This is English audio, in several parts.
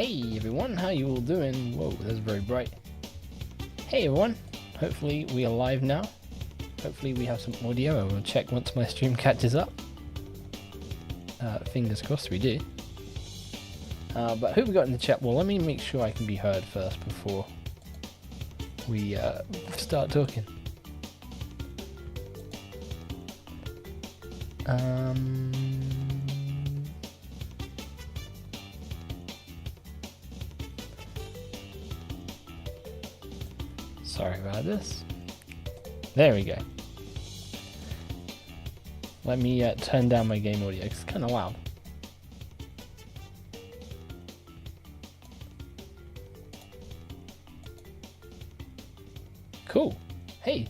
Hey everyone, how you all doing? Whoa, that's very bright. Hey everyone, hopefully we are live now. Hopefully we have some audio. I will check once my stream catches up. Fingers crossed we do. But who we got in the chat? Well, let me make sure I can be heard first before we start talking. Sorry about this. There we go. Let me turn down my game audio, 'cause it's kind of loud. Cool. Hey,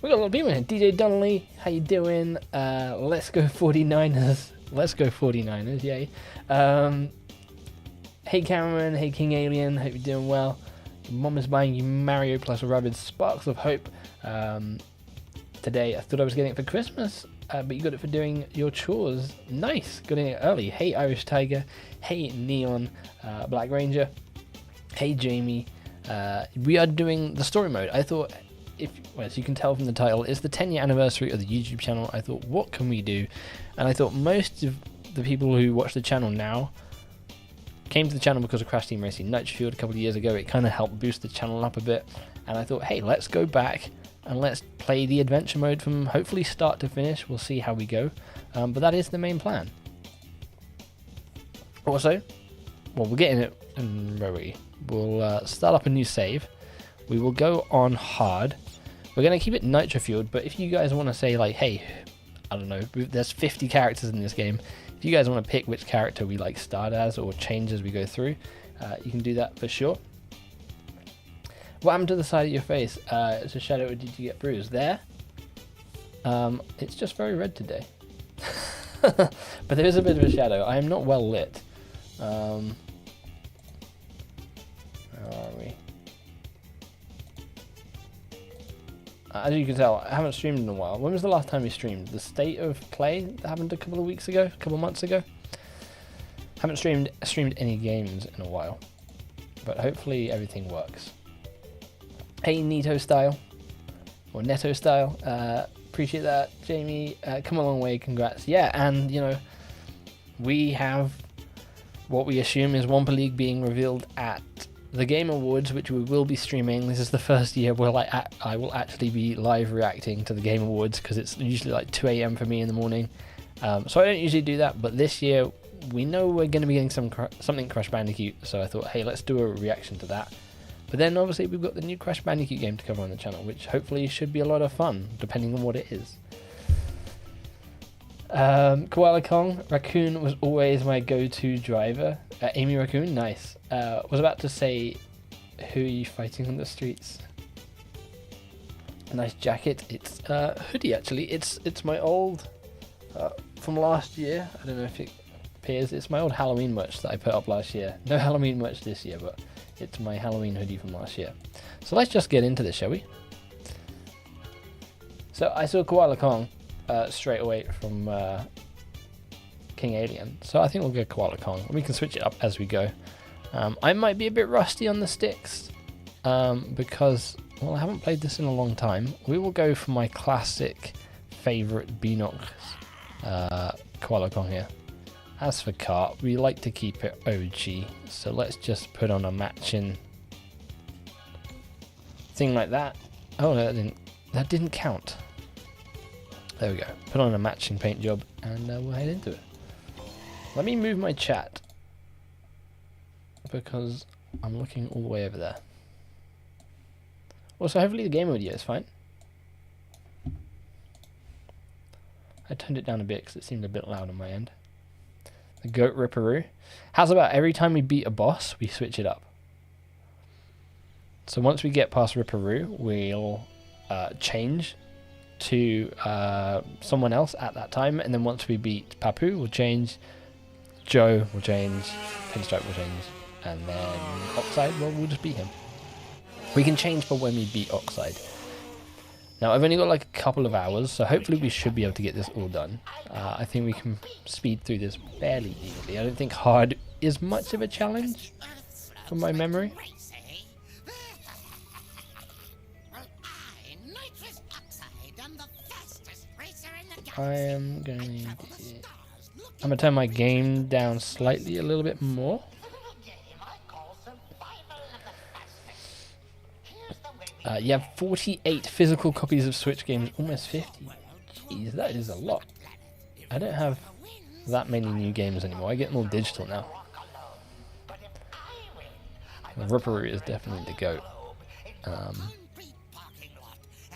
we got a lot of people here. DJ Donnelly, how you doing? Let's go 49ers. Let's go 49ers, yay. Hey Cameron, hey King Alien, hope you're doing well. Your mom is buying you Mario plus Rabbids Sparks of Hope. Today I thought I was getting it for Christmas, but you got it for doing your chores. Nice, got it early. Hey Irish Tiger, hey Neon, Black Ranger, hey Jamie. We are doing the story mode. I thought, as you can tell from the title, it's the 10-year anniversary of the YouTube channel. I thought, what can we do? And I thought most of the people who watch the channel now came to the channel because of Crash Team Racing Nitro-Fueled a couple of years ago. It kind of helped boost the channel up a bit. And I thought, hey, let's go back and let's play the adventure mode from hopefully start to finish. We'll see how we go. But that is the main plan. Also, well, we're getting it in Rowie. We'll start up a new save. We will go on hard. We're going to keep it Nitro-Fueled, but if you guys want to say, like, hey, I don't know, there's 50 characters in this game. If you guys want to pick which character we like start as or change as we go through, you can do that for sure. What happened to the side of your face? It's a shadow, or did you get bruised? There? It's just very red today. But there is a bit of a shadow. I am not well lit. Where are we? As you can tell, I haven't streamed in a while. When was the last time we streamed? The State of Play that happened a couple of weeks ago, a couple of months ago. Haven't streamed any games in a while, but hopefully everything works. Hey Neto Style, or Neto Style, appreciate that, Jamie. Come a long way, congrats. Yeah, and you know, we have what we assume is Wampa League being revealed at the Game Awards, which we will be streaming. This is the first year where I will actually be live reacting to the Game Awards, because it's usually like 2 AM for me in the morning. So I don't usually do that, but this year we know we're going to be getting something Crash Bandicoot, so I thought, hey, let's do a reaction to that. But then obviously we've got the new Crash Bandicoot game to cover on the channel, which hopefully should be a lot of fun, depending on what it is. Koala Kong, Raccoon was always my go-to driver. Amy Raccoon, nice. Was about to say, who are you fighting on the streets? Nice jacket. It's hoodie actually. It's my old from last year. I don't know if it appears. It's my old Halloween merch that I put up last year. No Halloween merch this year, but it's my Halloween hoodie from last year. So let's just get into this, shall we? So I saw Koala Kong straight away from King Alien, so I think we'll go Koala Kong. We can switch it up as we go. I might be a bit rusty on the sticks because, well, I haven't played this in a long time. We will go for my classic favourite Beanox Koala Kong here. As for kart, we like to keep it OG, so let's just put on a matching thing like that. Oh, that didn't count. There we go. Put on a matching paint job, and we'll head into it. Let me move my chat, because I'm looking all the way over there. Also, hopefully the game audio is fine. I turned it down a bit because it seemed a bit loud on my end. The Goat Ripperoo. How's about every time we beat a boss, we switch it up? So once we get past Ripperoo, we'll change to someone else at that time, and then once we beat Papu, we'll change. Joe will change. Pinstripe will change. And then Oxide, well, we'll just beat him. We can change for when we beat Oxide. Now, I've only got like a couple of hours, so hopefully we should be able to get this all done. I think we can speed through this fairly easily. I don't think hard is much of a challenge. from my memory. I am going to... I'm going to turn my game down slightly a little bit more. You have 48 physical copies of Switch games, almost 50. Jeez, that is a lot. I don't have that many new games anymore. I get more digital now. Ripperoo is definitely the GOAT.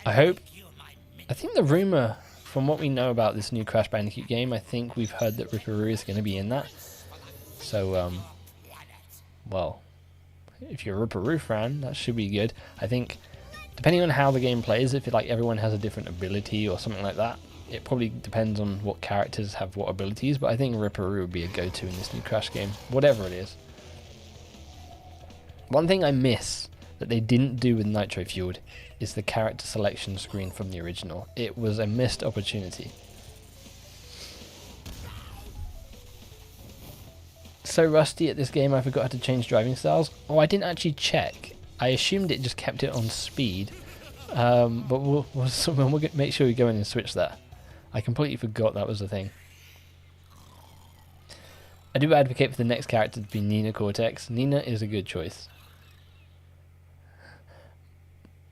I think the rumour, from what we know about this new Crash Bandicoot game, I think we've heard that Ripperoo is going to be in that. So, well, if you're a Ripperoo fan, that should be good. I think, depending on how the game plays, if like everyone has a different ability or something like that, it probably depends on what characters have what abilities, but I think Ripperoo would be a go-to in this new Crash game, whatever it is. One thing I miss that they didn't do with Nitro-Fueled is the character selection screen from the original. It was a missed opportunity. So rusty at this game, I forgot how to change driving styles. Oh, I didn't actually check. I assumed it just kept it on speed. But we'll make sure we go in and switch that. I completely forgot that was the thing. I do advocate for the next character to be Nina Cortex. Nina is a good choice.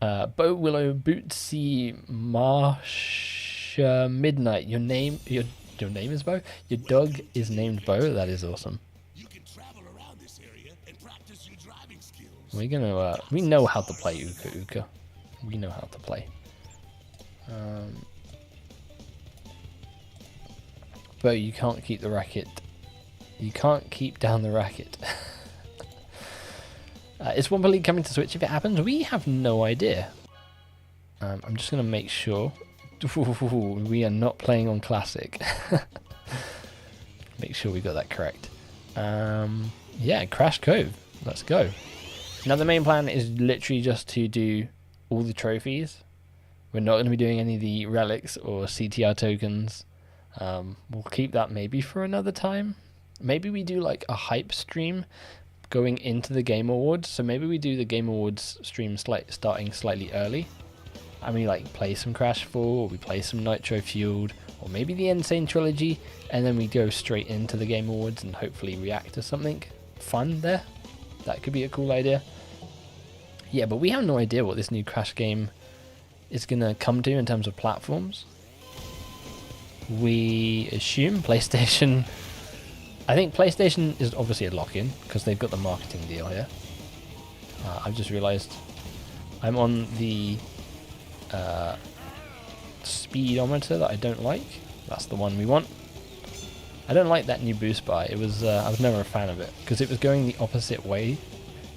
Bo Willow Bootsy Marsha Midnight. Your name is Bo? Your dog is named Bo? That is awesome. You can travel around this area and practice your driving skills. We're gonna we know how to play Uka Uka. We know how to play. Bo, you can't keep the racket. You can't keep down the racket. Is Wampa League coming to Switch if it happens? We have no idea. I'm just going to make sure. We are not playing on Classic. Make sure we got that correct. Yeah, Crash Cove. Let's go. Now the main plan is literally just to do all the trophies. We're not going to be doing any of the relics or CTR tokens. We'll keep that maybe for another time. Maybe we do like a hype stream going into the Game Awards. So maybe we do the Game Awards stream starting slightly early. I mean, like play some Crash 4, or we play some Nitro-Fueled, or maybe the Insane Trilogy, and then we go straight into the Game Awards and hopefully react to something fun there. That could be a cool idea. Yeah, but we have no idea what this new Crash game is going to come to in terms of platforms. We assume PlayStation... I think PlayStation is obviously a lock-in because they've got the marketing deal here. I've just realised I'm on the speedometer that I don't like. That's the one we want. I don't like that new boost bar. It was I was never a fan of it because it was going the opposite way.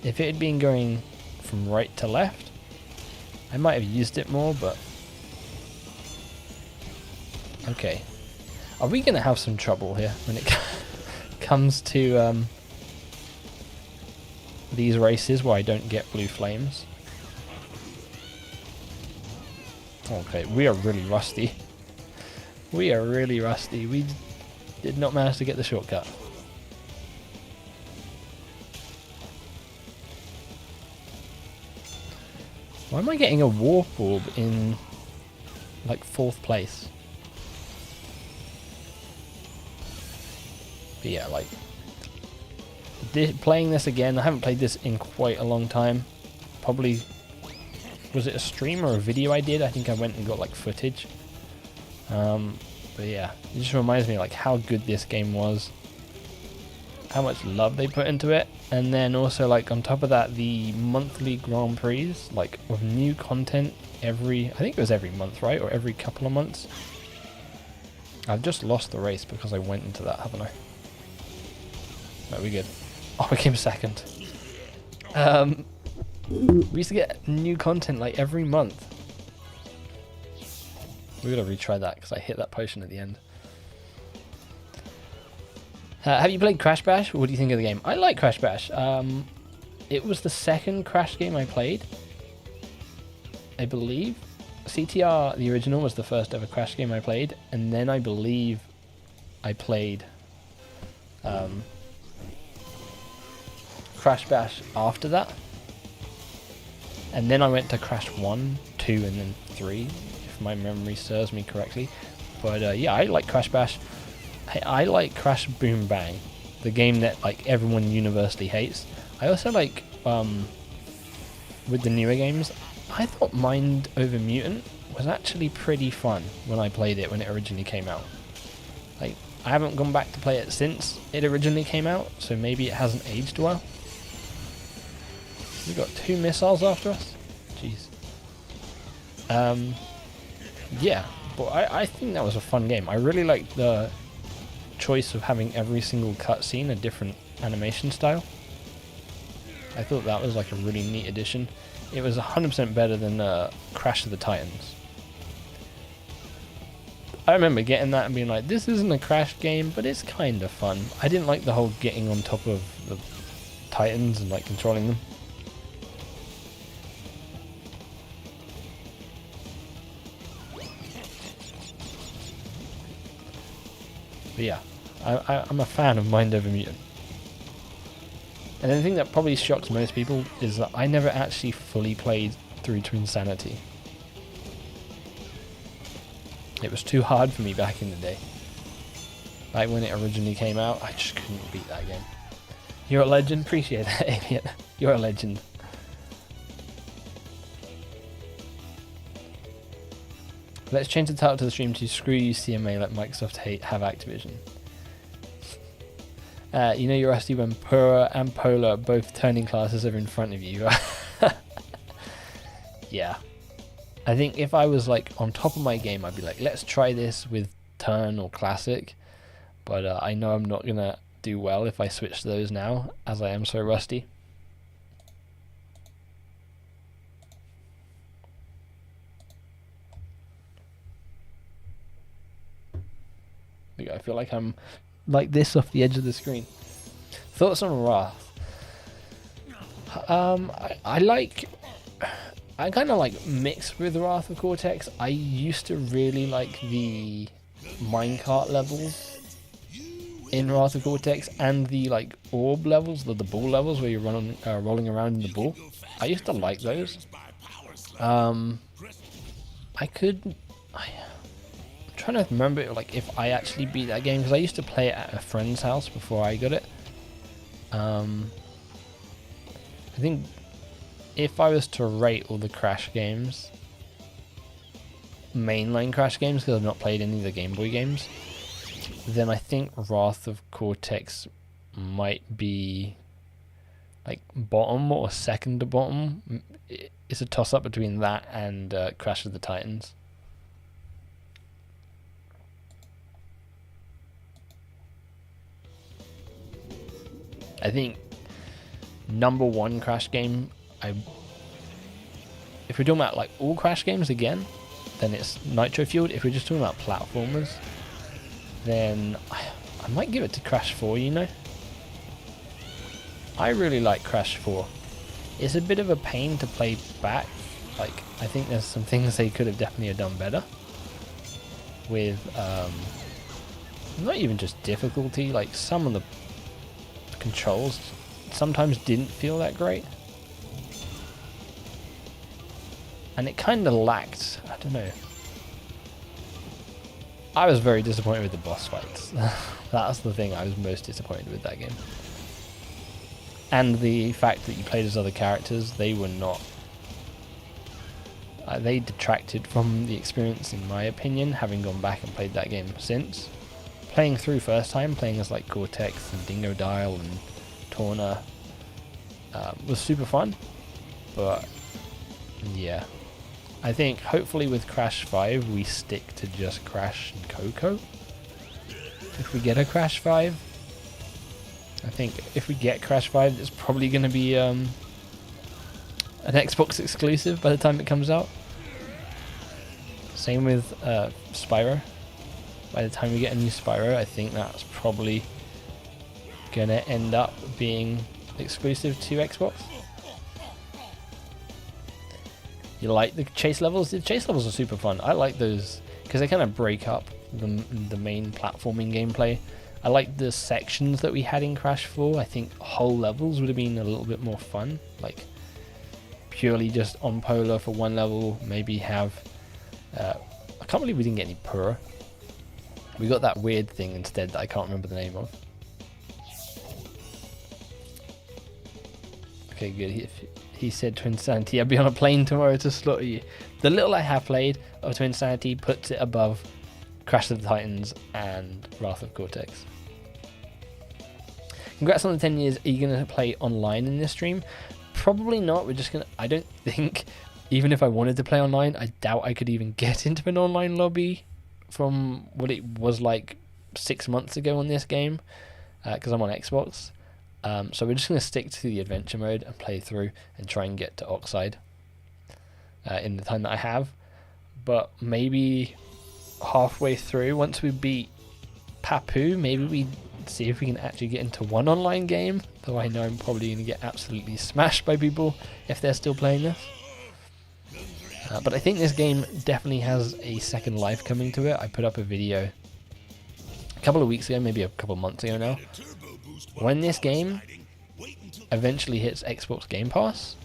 If it had been going from right to left, I might have used it more, but okay. Are we going to have some trouble here when it comes to these races where I don't get blue flames? Okay, we are really rusty. We are really rusty. We did not manage to get the shortcut. Why am I getting a warp orb in like 4th place? But yeah, like playing this again, I haven't played this in quite a long time. Probably, was it a stream or a video I did? I think I went and got like footage. But yeah, it just reminds me like how good this game was, how much love they put into it, and then also like on top of that, the monthly Grand Prix, like with new content I think it was every month, right? Or every couple of months. I've just lost the race because I went into that, haven't I? No, we're good. Oh, I came second. We used to get new content like every month. We gotta retry that because I hit that potion at the end. Have you played Crash Bash? What do you think of the game? I like Crash Bash. It was the second Crash game I played, I believe. CTR, the original, was the first ever Crash game I played, and then I believe I played Crash Bash after that. And then I went to Crash 1, 2, and then 3, if my memory serves me correctly. But yeah, I like Crash Bash. I like Crash Boom Bang, the game that like everyone universally hates. I also like, with the newer games, I thought Mind Over Mutant was actually pretty fun when I played it when it originally came out. Like, I haven't gone back to play it since it originally came out, so maybe it hasn't aged well. We got 2 missiles after us? Jeez. Yeah, but I think that was a fun game. I really liked the choice of having every single cutscene a different animation style. I thought that was like a really neat addition. It was 100% better than Crash of the Titans. I remember getting that and being like, this isn't a Crash game, but it's kind of fun. I didn't like the whole getting on top of the Titans and like controlling them. But yeah, I'm a fan of Mind Over Mutant. And the thing that probably shocks most people is that I never actually fully played through to Insanity. It was too hard for me back in the day. Like when it originally came out, I just couldn't beat that game. You're a legend, appreciate that, Alien. You're a legend. Let's change the title to the stream to Screw You CMA, let Microsoft have Activision. You know you're rusty when Pura and Polar are both turning classes over in front of you. Yeah. I think if I was like on top of my game, I'd be like, let's try this with Turn or Classic. But I know I'm not going to do well if I switch to those now, as I am so rusty. I feel like I'm like this off the edge of the screen. Thoughts on Wrath? I kind of like mixed with Wrath of Cortex. I used to really like the minecart levels in Wrath of Cortex and the like orb levels, the ball levels where you're rolling around in the ball. I used to like those. I'm trying to remember like if I actually beat that game, because I used to play it at a friend's house before I got it. I think if I was to rate all the Crash games, mainline Crash games, because I've not played any of the Game Boy games, then I think Wrath of Cortex might be like bottom or second to bottom. It's a toss up between that and Crash of the Titans. I think number one Crash game, if we're talking about like all Crash games again, then it's Nitro-Fueled. If we're just talking about platformers, then I might give it to Crash 4, you know? I really like Crash 4. It's a bit of a pain to play back. Like, I think there's some things they could have definitely done better with, not even just difficulty, like some of the controls sometimes didn't feel that great. And it kind of lacked, I don't know. I was very disappointed with the boss fights. That's the thing I was most disappointed with that game. And the fact that you played as other characters, they were not... they detracted from the experience, in my opinion, having gone back and played that game since. Playing through first time, playing as like Cortex and Dingo Dial and Torna was super fun. But yeah, I think hopefully with Crash 5 we stick to just Crash and Coco. If we get a Crash 5, I think if we get Crash 5, it's probably going to be an Xbox exclusive by the time it comes out. Same with Spyro. By the time we get a new Spyro, I think that's probably going to end up being exclusive to Xbox. You like the chase levels? The chase levels are super fun. I like those because they kind of break up the main platforming gameplay. I like the sections that we had in Crash 4. I think whole levels would have been a little bit more fun. Like purely just on Polar for one level. Maybe have... I can't believe we didn't get any Pura. We got that weird thing instead that I can't remember the name of. Okay, good. He said Twinsanity. I'll be on a plane tomorrow to slaughter you. The little I have played of Twinsanity puts it above Crash of the Titans and Wrath of Cortex. Congrats on the 10 years. Are you going to play online in this stream? Probably not. We're just going to... I don't think... Even if I wanted to play online, I doubt I could even get into an online lobby from what it was like 6 months ago on this game, because I'm on Xbox. So we're just going to stick to the adventure mode and play through and try and get to Oxide in the time that I have. But maybe halfway through, once we beat Papu, maybe we see if we can actually get into one online game, though I know I'm probably going to get absolutely smashed by people if they're still playing this. But I think this game definitely has a second life coming to it. I put up a video a couple of weeks ago, maybe a couple of months ago now. When this game eventually hits Xbox Game Pass,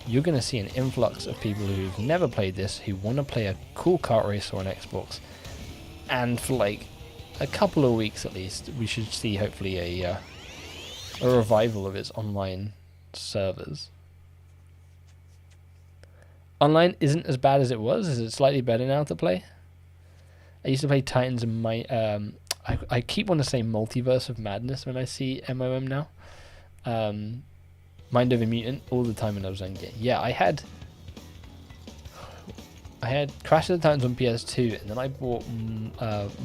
you're going to see an influx of people who've never played this, who want to play a cool kart racer on Xbox. And for like a couple of weeks at least, we should see hopefully a revival of its online servers. Online isn't as bad as it was. Is it slightly better now to play? I used to play Titans and my... I keep wanting to say Multiverse of Madness when I see MOM now. Mind Over Mutant all the time when I was younger. Yeah, I had Crash of the Titans on PS2, and then I bought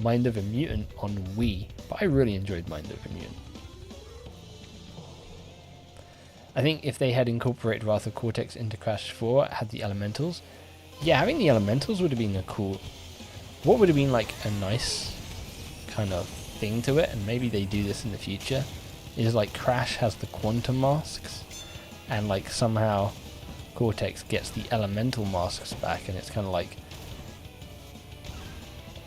Mind Over Mutant on Wii. But I really enjoyed Mind Over Mutant. I think if they had incorporated Wrath of Cortex into Crash 4, had the elementals. Yeah, having the elementals would have been a cool... What would have been like a nice kind of thing to it, and maybe they do this in the future, is like Crash has the quantum masks, and like somehow Cortex gets the elemental masks back, and it's kind of like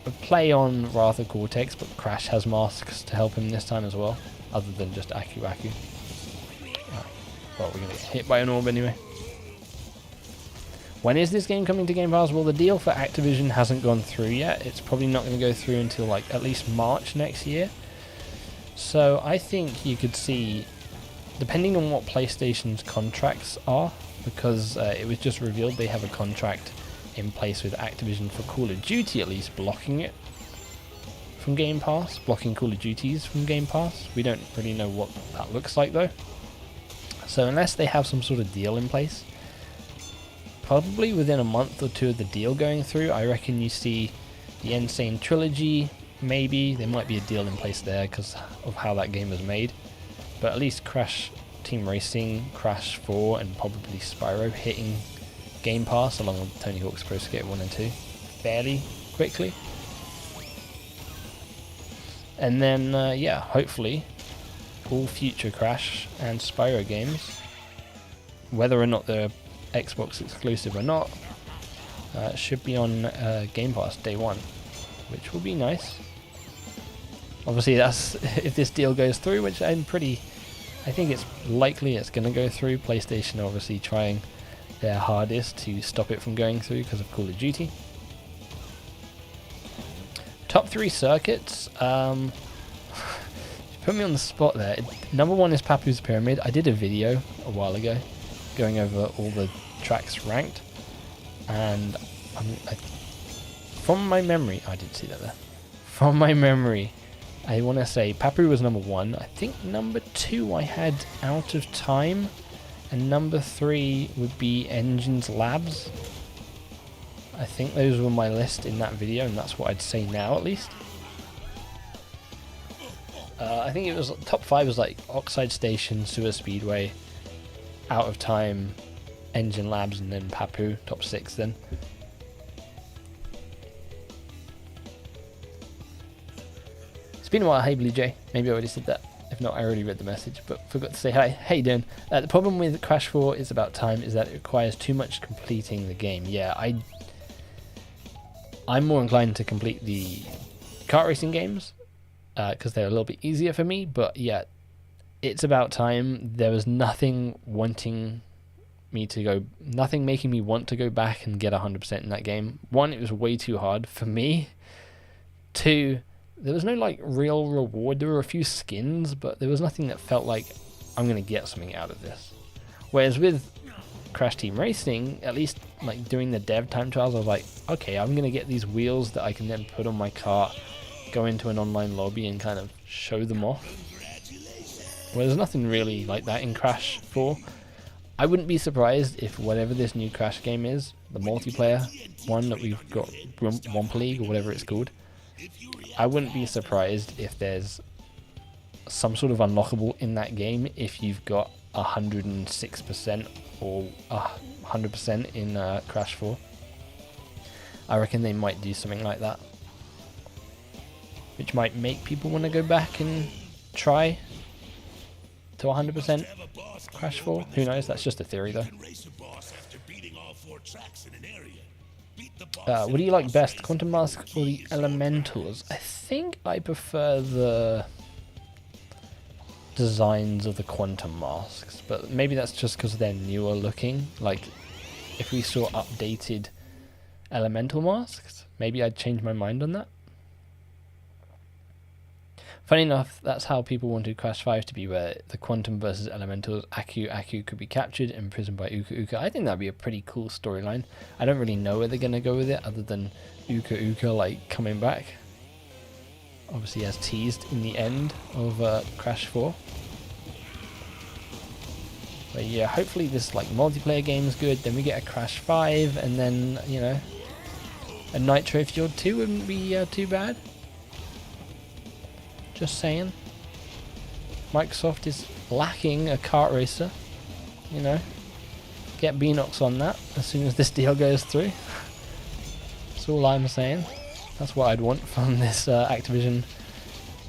a play on Wrath of Cortex, but Crash has masks to help him this time as well, other than just Aku Aku. Well, we're going to get hit by an orb anyway. When is this game coming to Game Pass? Well, the deal for Activision hasn't gone through yet. It's probably not going to go through until like at least March next year. So I think you could see, depending on what PlayStation's contracts are, because it was just revealed they have a contract in place with Activision for Call of Duty, at least blocking it from Game Pass, blocking Call of Duties from Game Pass. We don't really know what that looks like though. So unless they have some sort of deal in place, probably within a month or two of the deal going through, I reckon you see the Insane Trilogy, maybe. There might be a deal in place there because of how that game was made. But at least Crash Team Racing, Crash 4, and probably Spyro hitting Game Pass along with Tony Hawk's Pro Skater 1 and 2 fairly quickly. And then, yeah, hopefully all future Crash and Spyro games, whether or not they're Xbox exclusive or not, should be on Game Pass day one, which will be nice. Obviously, that's if this deal goes through, which I think it's likely it's going to go through. PlayStation obviously trying their hardest to stop it from going through because of Call of Duty. Top 3 circuits. Put me on the spot there. Number 1 is Papu's Pyramid. I did a video a while ago going over all the tracks ranked, and from my memory, I did see that there. From my memory, I want to say Papu was number 1. I think number 2 I had Out of Time, and number 3 would be Engines Labs. I think those were my list in that video, and that's what I'd say now at least. I think it was top 5 was like Oxide Station, Sewer Speedway, Out of Time, Engine Labs, and then Papu, top 6 then. It's been a while. Hey Blue Jay, maybe I already said that. If not, I already read the message, but forgot to say hi. Hey Dan. The problem with Crash 4 is about time, is that it requires too much completing the game. Yeah, I'm more inclined to complete the kart racing games, because they're a little bit easier for me. But yeah, it's about time. There was nothing making me want to go back and get 100% in that game. One, it was way too hard for me. Two, there was no like real reward. There were a few skins, but there was nothing that felt like I'm gonna get something out of this. Whereas with Crash Team Racing, at least like doing the dev time trials, I was like, okay, I'm gonna get these wheels that I can then put on my cart, go into an online lobby and kind of show them off. Well, there's nothing really like that in Crash 4. I wouldn't be surprised if whatever this new Crash game is, the multiplayer one that we've got, Wampa League or whatever it's called, I wouldn't be surprised if there's some sort of unlockable in that game if you've got 106% or 100% in Crash 4. I reckon they might do something like that, which might make people want to go back and try to 100% Crash 4. Who knows? That's just a theory though. What do you like best, Quantum Mask or the Elementals? I think I prefer the designs of the Quantum Masks, but maybe that's just because they're newer looking. Like, if we saw updated Elemental masks, maybe I'd change my mind on that. Funny enough, that's how people wanted Crash 5 to be, where the Quantum versus Elementals, Aku could be captured and imprisoned by Uka Uka. I think that'd be a pretty cool storyline. I don't really know where they're going to go with it, other than Uka Uka like coming back. Obviously as teased in the end of Crash 4. But yeah, hopefully this like multiplayer game is good, then we get a Crash 5, and then, you know, a Nitro-Fueled 2 wouldn't be too bad. Just saying. Microsoft is lacking a kart racer. You know, get Beanox on that as soon as this deal goes through. That's all I'm saying. That's what I'd want from this Activision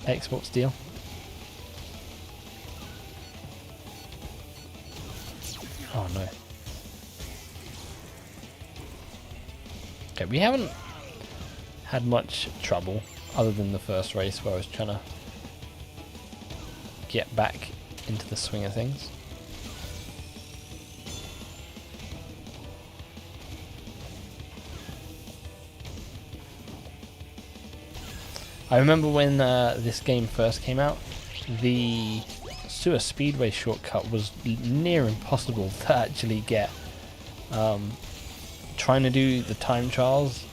Xbox deal. Oh no. Okay, we haven't had much trouble other than the first race where I was trying to get back into the swing of things. I remember when this game first came out, the Sewer Speedway shortcut was near impossible to actually get. Trying to do the time trials,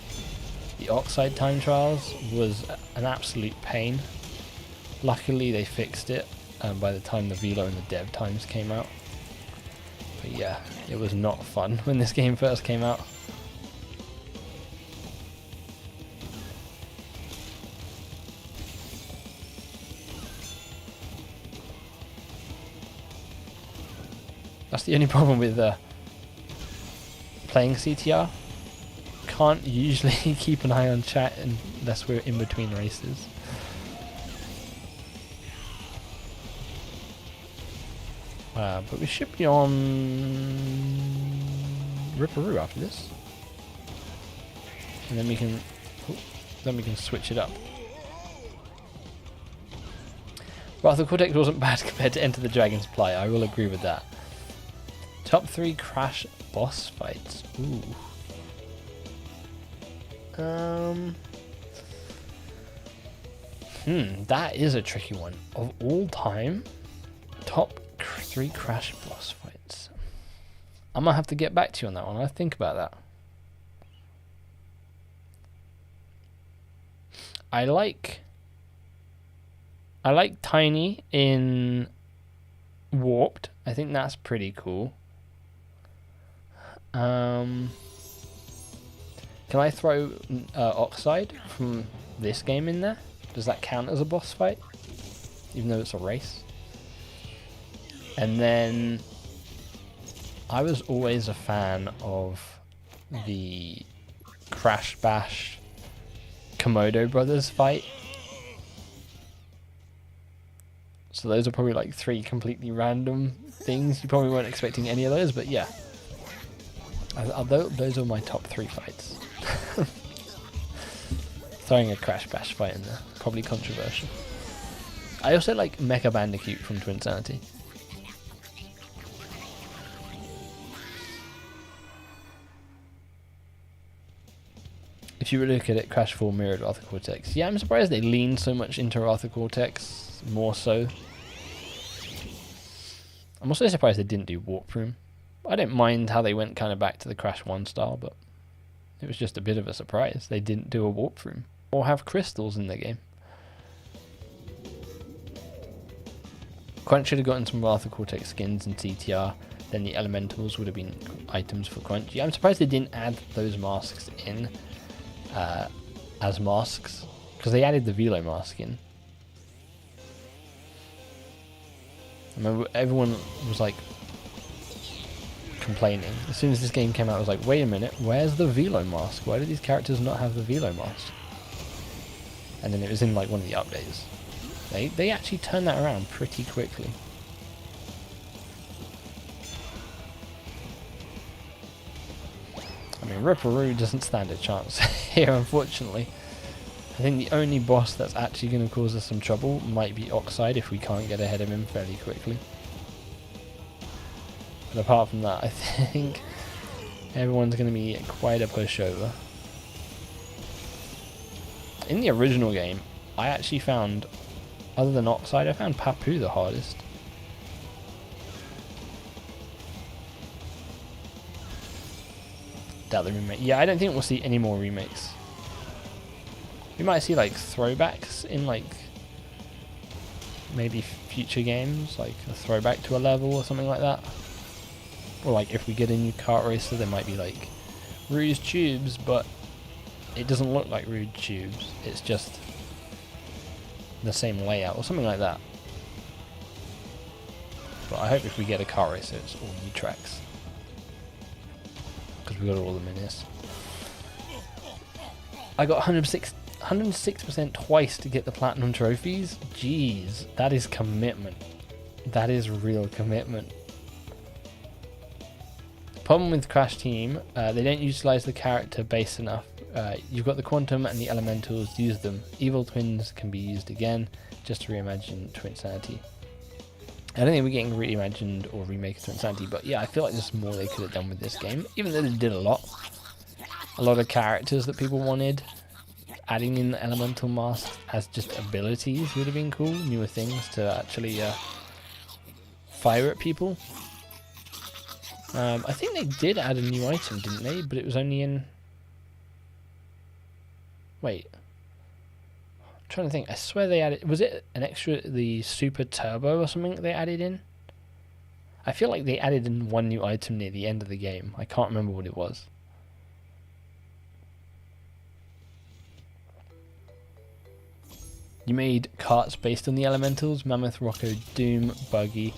the Oxide time trials, was an absolute pain. Luckily they fixed it by the time the Velo and the dev times came out. But yeah, it was not fun when this game first came out. That's the only problem with playing CTR. Can't usually keep an eye on chat unless we're in between races. But we should be on Ripperoo after this, and then we can switch it up. Wrath of Cortex wasn't bad compared to Enter the Dragon's Play. I will agree with that. Top 3 Crash boss fights. Ooh. That is a tricky one. Of all time, top 3 Crash boss fights. I'm gonna have to get back to you on that one. I'll think about that. I like Tiny in Warped. I think that's pretty cool. Can I throw Oxide from this game in there? Does that count as a boss fight? Even though it's a race? And then I was always a fan of the Crash Bash Komodo Brothers fight. So those are probably like 3 completely random things. You probably weren't expecting any of those, but yeah. Those are my top 3 fights. Throwing a Crash Bash fight in there, probably controversial. I also like Mecha Bandicoot from Twinsanity. If you look at it, Crash 4 mirrored Arthur Cortex. Yeah, I'm surprised they leaned so much into Arthur Cortex, more so. I'm also surprised they didn't do Warp Room. I didn't mind how they went kind of back to the Crash 1 style, but it was just a bit of a surprise they didn't do a Warp Room. Or have crystals in the game. Crunch should have gotten some Arthur Cortex skins and CTR, then the elementals would have been items for Crunch. Yeah, I'm surprised they didn't add those masks in as masks, because they added the Velo mask in. I remember everyone was like complaining. As soon as this game came out, I was like, wait a minute, where's the Velo mask? Why do these characters not have the Velo mask? And then it was in like one of the updates. They actually turned that around pretty quickly. I mean, Ripperoo doesn't stand a chance here, unfortunately. I think the only boss that's actually going to cause us some trouble might be Oxide if we can't get ahead of him fairly quickly. But apart from that, I think everyone's going to be quite a pushover. In the original game, I actually found, other than Oxide, I found Papu the hardest. Doubt the remake. Yeah, I don't think we'll see any more remakes. We might see like throwbacks in like maybe future games, like a throwback to a level or something like that. Or like if we get a new kart racer, there might be like Rouge tubes, but it doesn't look like Rouge tubes. It's just the same layout or something like that. But I hope if we get a kart racer, it's all new tracks, because we got all the minis. I got 106% twice to get the platinum trophies. Jeez, that is commitment. That is real commitment. Problem with Crash Team, they don't utilize the character base enough. You've got the Quantum and the Elementals, use them. Evil Twins can be used again, just to reimagine Twinsanity. I don't think we're getting reimagined or remake of Twinsanity, but yeah, I feel like there's more they could have done with this game, even though they did a lot. A lot of characters that people wanted. Adding in the elemental masks as just abilities would have been cool. Newer things to actually fire at people. I think they did add a new item, didn't they? But it was only in... Wait. I'm trying to think. I swear they added... Was it an extra... The Super Turbo or something they added in? I feel like they added in one new item near the end of the game. I can't remember what it was. You made carts based on the elementals: Mammoth, Rocco, Doom, Buggy,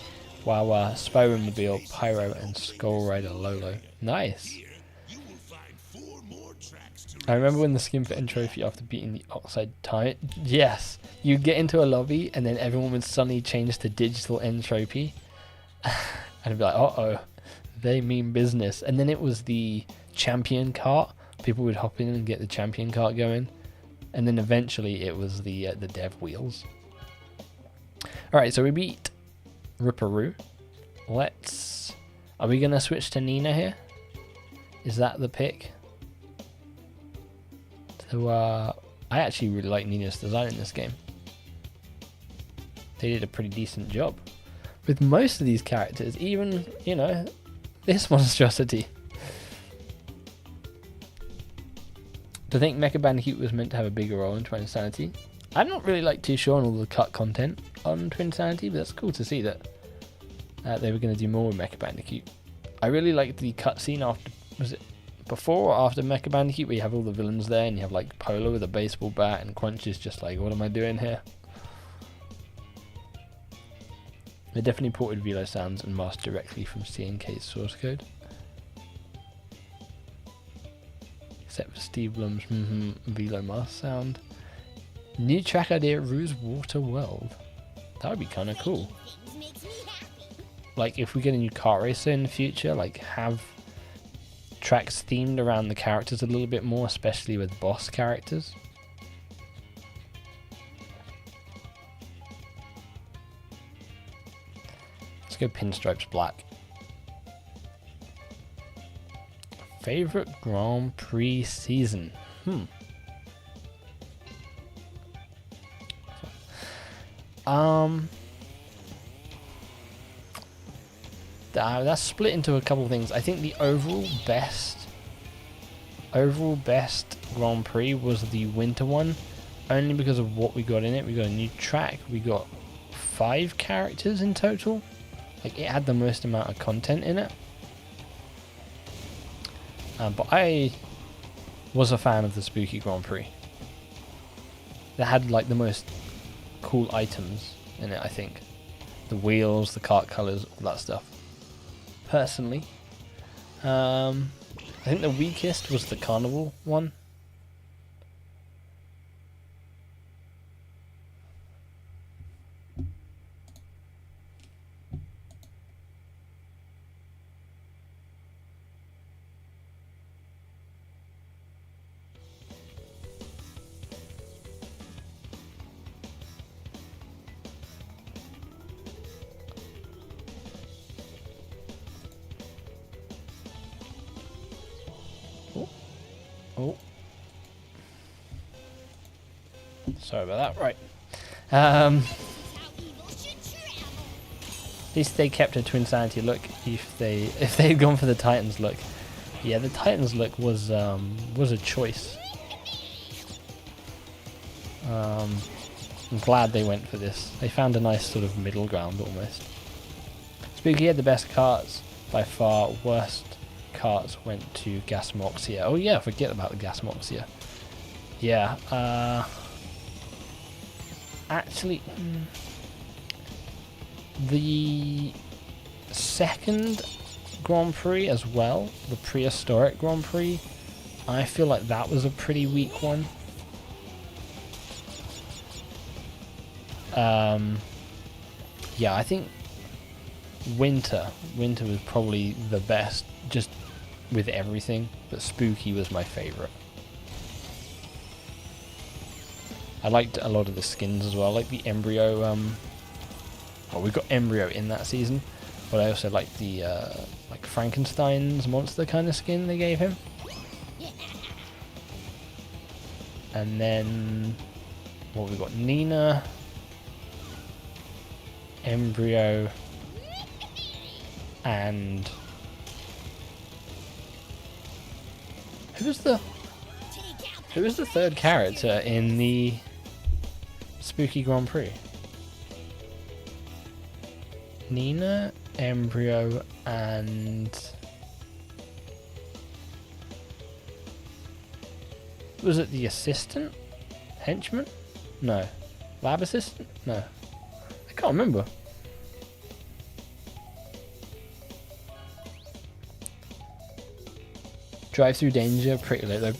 Wawa, Spyro-mobile, Pyro, and Skull Rider Lolo. Nice. I remember when the skin for end trophy after beating the Oxide Tyrant. Yes, you'd get into a lobby and then everyone would suddenly change to digital end trophy. And I'd be like, uh-oh, they mean business. And then it was the champion cart. People would hop in and get the champion cart going. And then eventually it was the dev wheels. Alright, so we beat Ripperoo. Are we going to switch to Nina here? Is that the pick? So, I actually really like Nina's design in this game. They did a pretty decent job with most of these characters, even, you know, this monstrosity. Do I think Mecha Bandicoot was meant to have a bigger role in Twinsanity? I'm not really like too sure on all the cut content on Twinsanity, but that's cool to see that they were going to do more with Mecha Bandicoot. I really liked the cutscene after, was it before or after Mecha Bandicoot, where you have all the villains there and you have like Polo with a baseball bat and Crunch is just like, what am I doing here? They definitely ported Velo sounds and masked directly from CNK's source code. Except for Steve Blum's Velo mask sound. New track idea, Rouge Water World. That would be kind of cool. Like if we get a new kart racer in the future, like have tracks themed around the characters a little bit more, especially with boss characters. Let's go pinstripes black. Favorite Grand Prix season? That's split into a couple of things. I think the overall best Grand Prix was the winter one, only because of what we got in it. We got a new track, we got 5 characters in total. Like, it had the most amount of content in it. But I was a fan of the Spooky Grand Prix. They had like the most cool items in it, I think. The wheels, the kart colours, all that stuff. Personally, I think the weakest was the Carnival one. Oh, sorry about that. Right. At least they kept a Twinsanity look. If they had gone for the Titans look, yeah, the Titans look was a choice. I'm glad they went for this. They found a nice sort of middle ground almost. Spooky had the best carts by far. Worst carts went to Gasmoxia. Oh yeah, forget about the Gasmoxia. Yeah, actually, the second Grand Prix as well, the prehistoric Grand Prix, I feel like that was a pretty weak one. Yeah, I think winter was probably the best, just with everything, but Spooky was my favorite. I liked a lot of the skins as well, like the Embryo. Well, we got Embryo in that season, but I also liked the like Frankenstein's monster kind of skin they gave him. And then what we got? Nina, Embryo, and who was the third character in the Spooky Grand Prix? Nina, Embryo, and was it the assistant? Henchman? No. Lab assistant? No. I can't remember. Drive-Through Danger, pretty late though.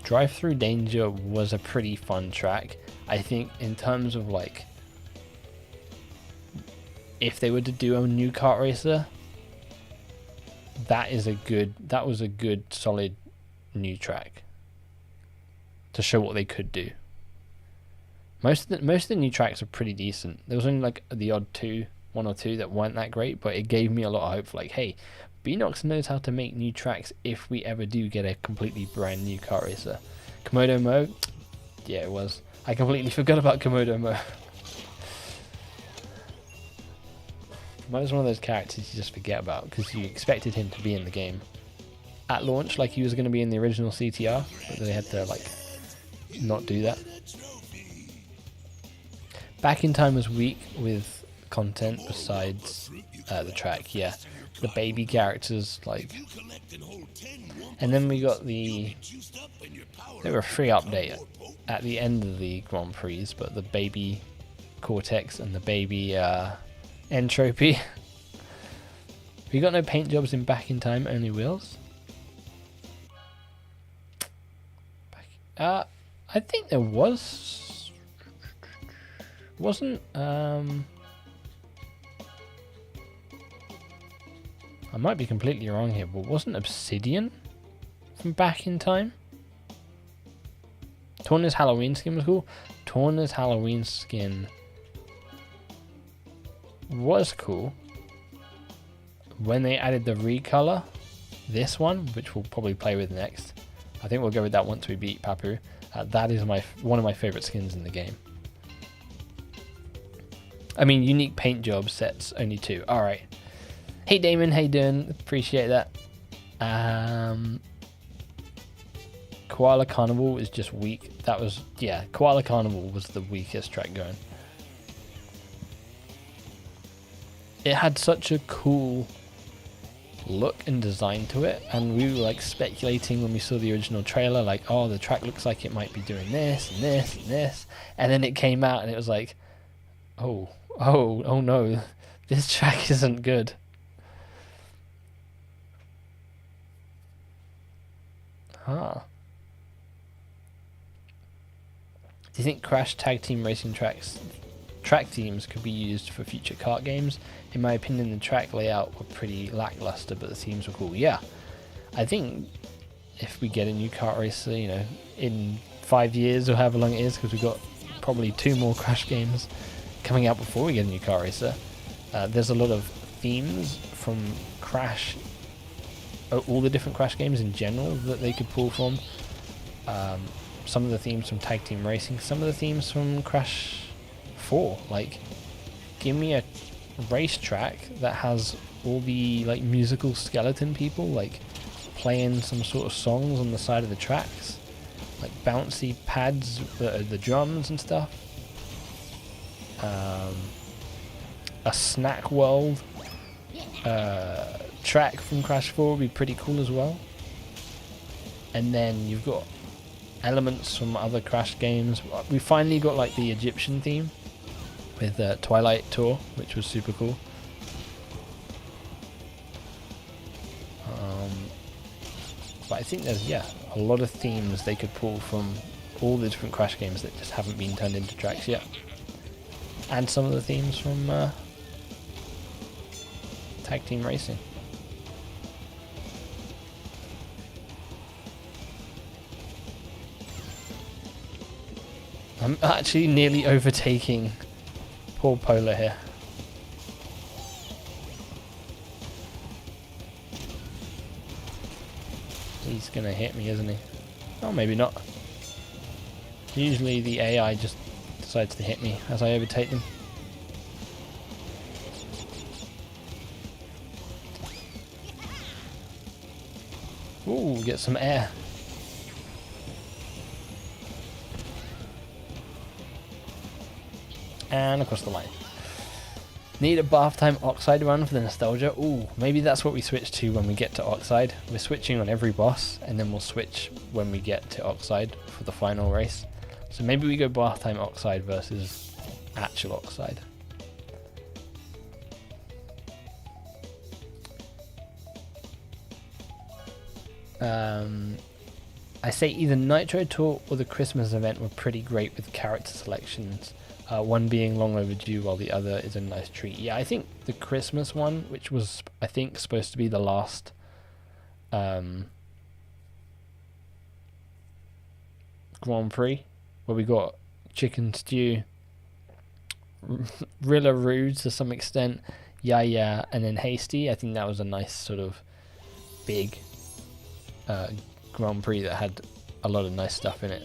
Drive-Through Danger was a pretty fun track. I think in terms of like, if they were to do a new kart racer, that was a good solid new track to show what they could do. Most of the new tracks are pretty decent. There was only like the odd one or two that weren't that great, but it gave me a lot of hope for like, hey, Beanox knows how to make new tracks if we ever do get a completely brand new kart racer. Komodo Mo, yeah, it was. I completely forgot about Komodo Mo. Mo was one of those characters you just forget about because you expected him to be in the game at launch, like he was going to be in the original CTR, but they had to like not do that. Back in Time was weak with content besides the track, yeah. The baby characters, like, and then we got there were a free update at the end of the Grand Prix, but the baby Cortex and the baby Entropy. We got no paint jobs in Back in Time, only wheels. I think there wasn't I might be completely wrong here, but wasn't Obsidian from Back in Time? Torna's Halloween skin was cool. Torna's Halloween skin was cool when they added the recolor, this one, which we'll probably play with next. I think we'll go with that once we beat Papu. That is one of my favorite skins in the game. I mean, unique paint job sets, only 2. Alright. Hey Damon, how you doing? Appreciate that. Koala Carnival is just weak. That was, yeah, Koala Carnival was the weakest track going. It had such a cool look and design to it, and we were like speculating when we saw the original trailer, like, oh, the track looks like it might be doing this and this and this, and then it came out and it was like, oh no, this track isn't good. Huh. Do you think Crash Tag Team Racing track themes could be used for future kart games? In my opinion, the track layout were pretty lackluster, but the themes were cool. Yeah, I think if we get a new kart racer, you know, in 5 years or however long it is, because we've got probably 2 more Crash games coming out before we get a new kart racer. There's a lot of themes from Crash, all the different Crash games in general that they could pull from. Some of the themes from Tag Team Racing, some of the themes from Crash 4. Like, give me a racetrack that has all the like musical skeleton people like playing some sort of songs on the side of the tracks, like bouncy pads, the drums and stuff. A snack world track from Crash 4 would be pretty cool as well. And then you've got elements from other Crash games. We finally got like the Egyptian theme with Twilight Tour, which was super cool. But I think there's, yeah, a lot of themes they could pull from all the different Crash games that just haven't been turned into tracks yet. And some of the themes from Tag Team Racing. I'm actually nearly overtaking poor Polar here. He's gonna hit me, isn't he? Oh, maybe not. Usually the AI just decides to hit me as I overtake them. Ooh, get some air. And across the line. Need a bath time Oxide run for the nostalgia. Ooh, maybe that's what we switch to when we get to Oxide. We're switching on every boss, and then we'll switch when we get to Oxide for the final race. So maybe we go bath time Oxide versus actual Oxide. I say either Nitro Tour or the Christmas event were pretty great with character selections. One being long overdue while the other is a nice treat. Yeah, I think the Christmas one, which was, I think, supposed to be the last Grand Prix, where we got Chicken Stew, Rilla Rude to some extent, Yeah, and then Hasty. I think that was a nice sort of big Grand Prix that had a lot of nice stuff in it.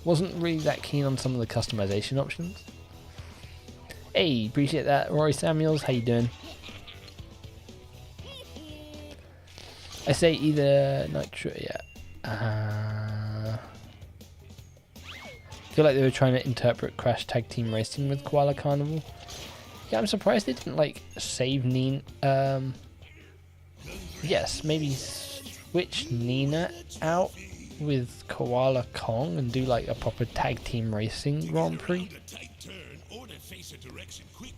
Wasn't really that keen on some of the customization options. Hey, appreciate that, Rory Samuels. How you doing? I say either Nitro, yeah. I feel like they were trying to interpret Crash Tag Team Racing with Koala Carnival. Yeah, I'm surprised they didn't like save Nina. Yes, maybe switch Nina out with Koala Kong and do like a proper Tag Team Racing Grand Prix.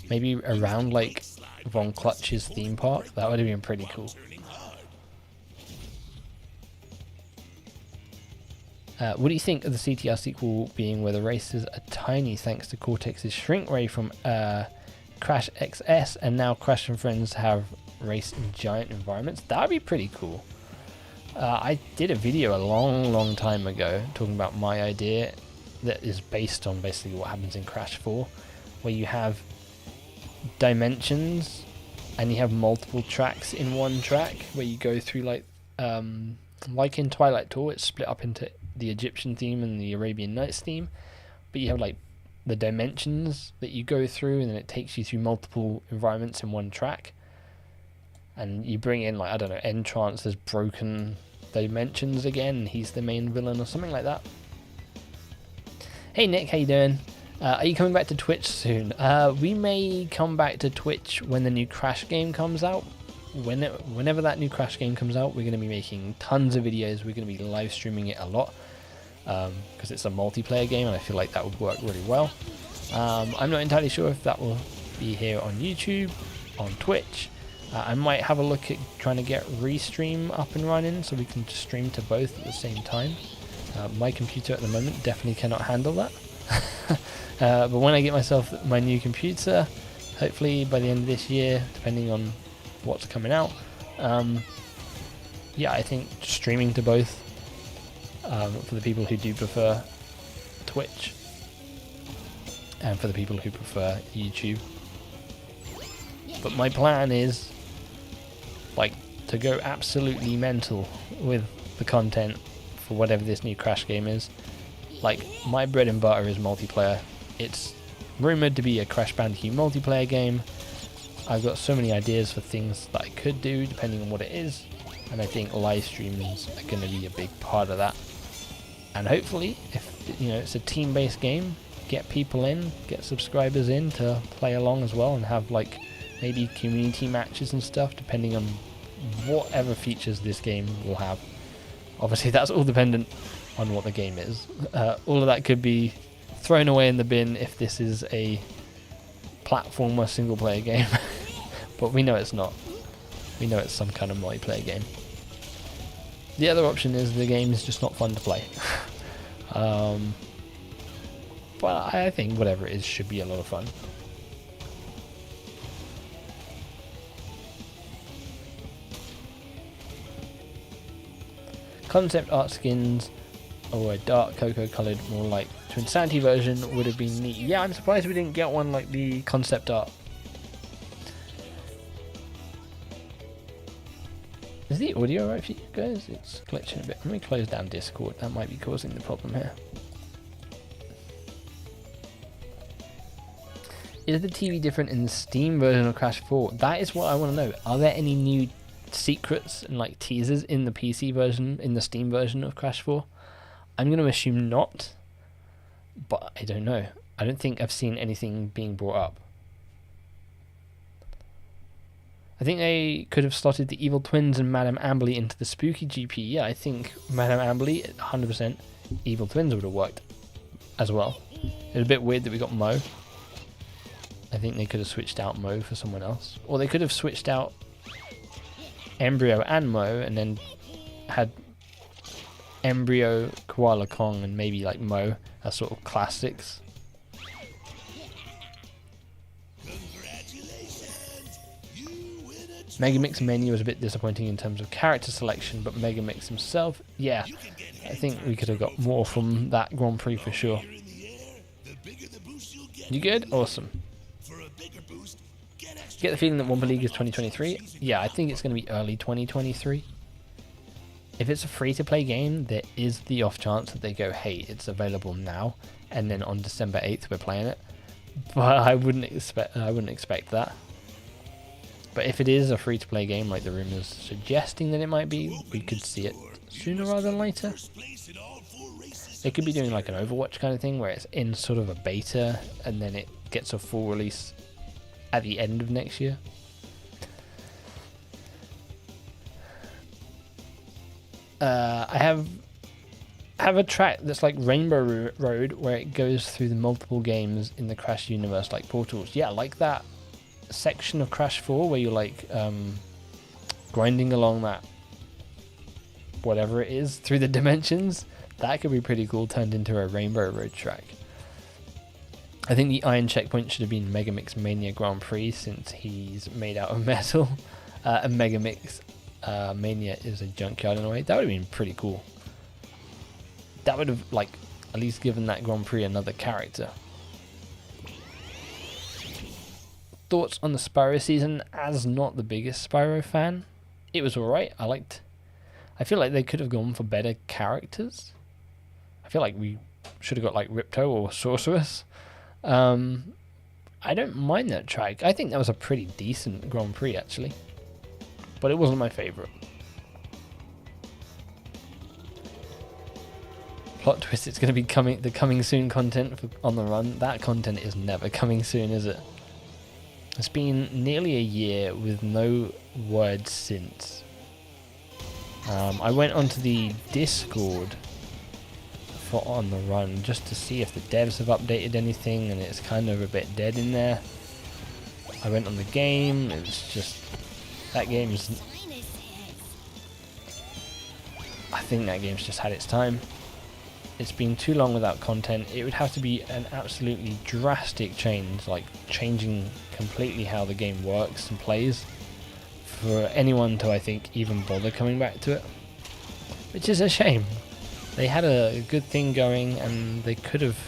Maybe around like Von Clutch's theme park. That would have been pretty cool. What do you think of the CTR sequel being where the races are tiny thanks to Cortex's shrink ray from Crash XS, and now Crash and Friends have race in giant environments? That would be pretty cool. I did a video a long time ago talking about my idea that is based on basically what happens in Crash 4, where you have dimensions, and you have multiple tracks in one track where you go through like in Twilight Tour, it's split up into the Egyptian theme and the Arabian Nights theme, but you have like the dimensions that you go through, and then it takes you through multiple environments in one track, and you bring in like, I don't know, Entrance has broken dimensions again and he's the main villain or something like that. Hey Nick, how you doing? Are you coming back to Twitch soon? We may come back to Twitch when the new Crash game comes out. Whenever that new Crash game comes out, we're going to be making tons of videos. We're going to be live streaming it a lot because it's a multiplayer game, and I feel like that would work really well. I'm not entirely sure if that will be here on YouTube, on Twitch. I might have a look at trying to get Restream up and running so we can just stream to both at the same time. My computer at the moment definitely cannot handle that. But when I get myself my new computer, hopefully by the end of this year, depending on what's coming out, yeah, I think streaming to both for the people who do prefer Twitch and for the people who prefer YouTube. But my plan is like to go absolutely mental with the content for whatever this new Crash game is. Like, my bread and butter is multiplayer. It's rumored to be a Crash Bandicoot multiplayer game. I've got so many ideas for things that I could do depending on what it is, and I think live streams are going to be a big part of that. And hopefully, if it's a team-based game, get people in, get subscribers in to play along as well, and have like maybe community matches and stuff depending on whatever features this game will have. Obviously that's all dependent on what the game is. All of that could be thrown away in the bin if this is a platformer single player game. But we know it's not. We know it's some kind of multiplayer game. The other option is the game is just not fun to play. But I think whatever it is should be a lot of fun. Concept art skins or a dark cocoa coloured, more like Twinsanity version would have been neat. Yeah, I'm surprised we didn't get one like the concept art. Is the audio right for you guys? It's glitching a bit. Let me close down Discord. That might be causing the problem here. Is the TV different in the Steam version of Crash 4? That is what I want to know. Are there any new secrets and like teasers in the PC version, in the Steam version of Crash 4? I'm going to assume not, but I don't know. I don't think I've seen anything being brought up. I think they could have slotted the Evil Twins and Madame Amberly into the Spooky GP. Yeah, I think Madame Amberly, 100%. Evil Twins would have worked as well. It's a bit weird that we got Mo. I think they could have switched out Mo for someone else. Or they could have switched out Embryo and Mo and then had Embryo, Koala Kong, and maybe like Mo as sort of classics. Megamix menu was a bit disappointing in terms of character selection, but Megamix himself, yeah, I think we could have got more from that Grand Prix for sure. You good? Awesome. Get the feeling that Wampa League is 2023? Yeah, I think it's going to be early 2023. If it's a free-to-play game, there is the off chance that they go, hey, it's available now, and then on December 8th we're playing it. But I wouldn't expect that. But if it is a free-to-play game, like the rumors suggesting that it might be, we could see it sooner rather than later. They could be doing like an Overwatch kind of thing, where it's in sort of a beta, and then it gets a full release at the end of next year. I have a track that's like Rainbow Road, where it goes through the multiple games in the Crash universe, like portals. Yeah, like that section of Crash 4 where you're like grinding along that whatever it is through the dimensions. That could be pretty cool, turned into a Rainbow Road track. I think the Iron Checkpoint should have been Megamix Mania Grand Prix, since he's made out of metal, and Megamix Mania is a junkyard in a way. That would have been pretty cool. That would have like at least given that Grand Prix another character. thoughts on the Spyro season. As not the biggest Spyro fan, it was alright. I feel like they could have gone for better characters. I feel like we should have got like Ripto or Sorceress. I don't mind that track. I think that was a pretty decent Grand Prix actually, but it wasn't my favourite. Plot twist, it's going to be the coming soon content for On the Run. That content is never coming soon, is it? It's been nearly a year with no word since. I went onto the Discord for On the Run just to see if the devs have updated anything, and it's kind of a bit dead in there. I went on the game, it's just... that game's... I think that game's just had its time. It's been too long without content. It would have to be an absolutely drastic change, like changing completely how the game works and plays, for anyone to, I think, even bother coming back to it. Which is a shame. They had a good thing going and they could have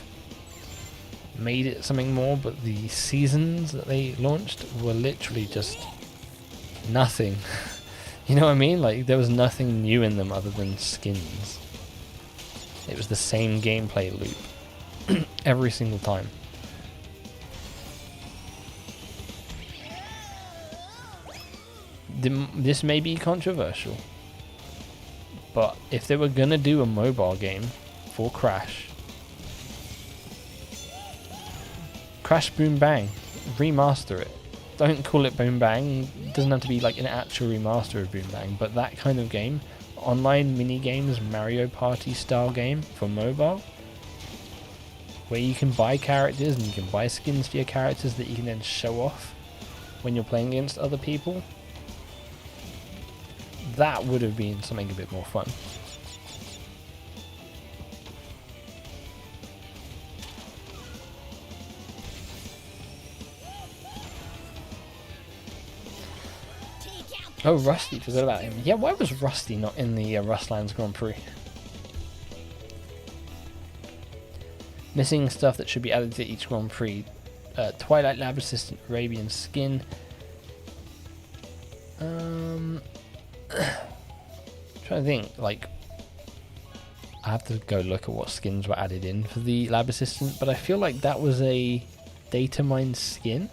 made it something more, but the seasons that they launched were literally just nothing. You know what I mean? Like, there was nothing new in them other than skins. It was the same gameplay loop every single time. This may be controversial, but if they were gonna do a mobile game for Crash Boom Bang, remaster it. Don't call it Boom Bang. It doesn't have to be like an actual remaster of Boom Bang, but that kind of game, online mini games, Mario Party style game for mobile, where you can buy characters and you can buy skins for your characters that you can then show off when you're playing against other people. That would have been something a bit more fun. Oh, Rusty, forgot about him. Yeah, why was Rusty not in the Rustlands Grand Prix? Missing stuff that should be added to each Grand Prix. Twilight Lab Assistant, Arabian Skin. Trying to think, like, I have to go look at what skins were added in for the Lab Assistant, but I feel like that was a data mine skin.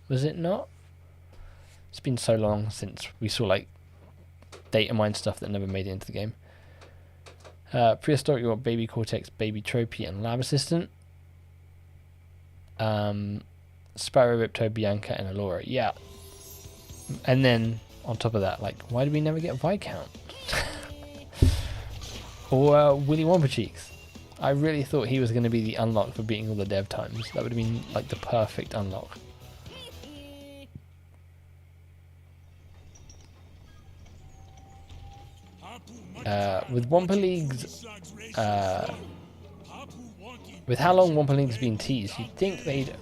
Was it not? It's been so long since we saw like data mine stuff that never made it into the game. Prehistoric, you got Baby Cortex, Baby Tropy, and Lab Assistant. Sparrow, Ripto, Bianca, and Allura. Yeah. And then on top of that, like, why did we never get Viscount? Or Willy Wampa Cheeks. I really thought he was going to be the unlock for beating all the dev times. That would have been like the perfect unlock. With Wampa League's, with how long Wampa League's been teased, you'd think they'd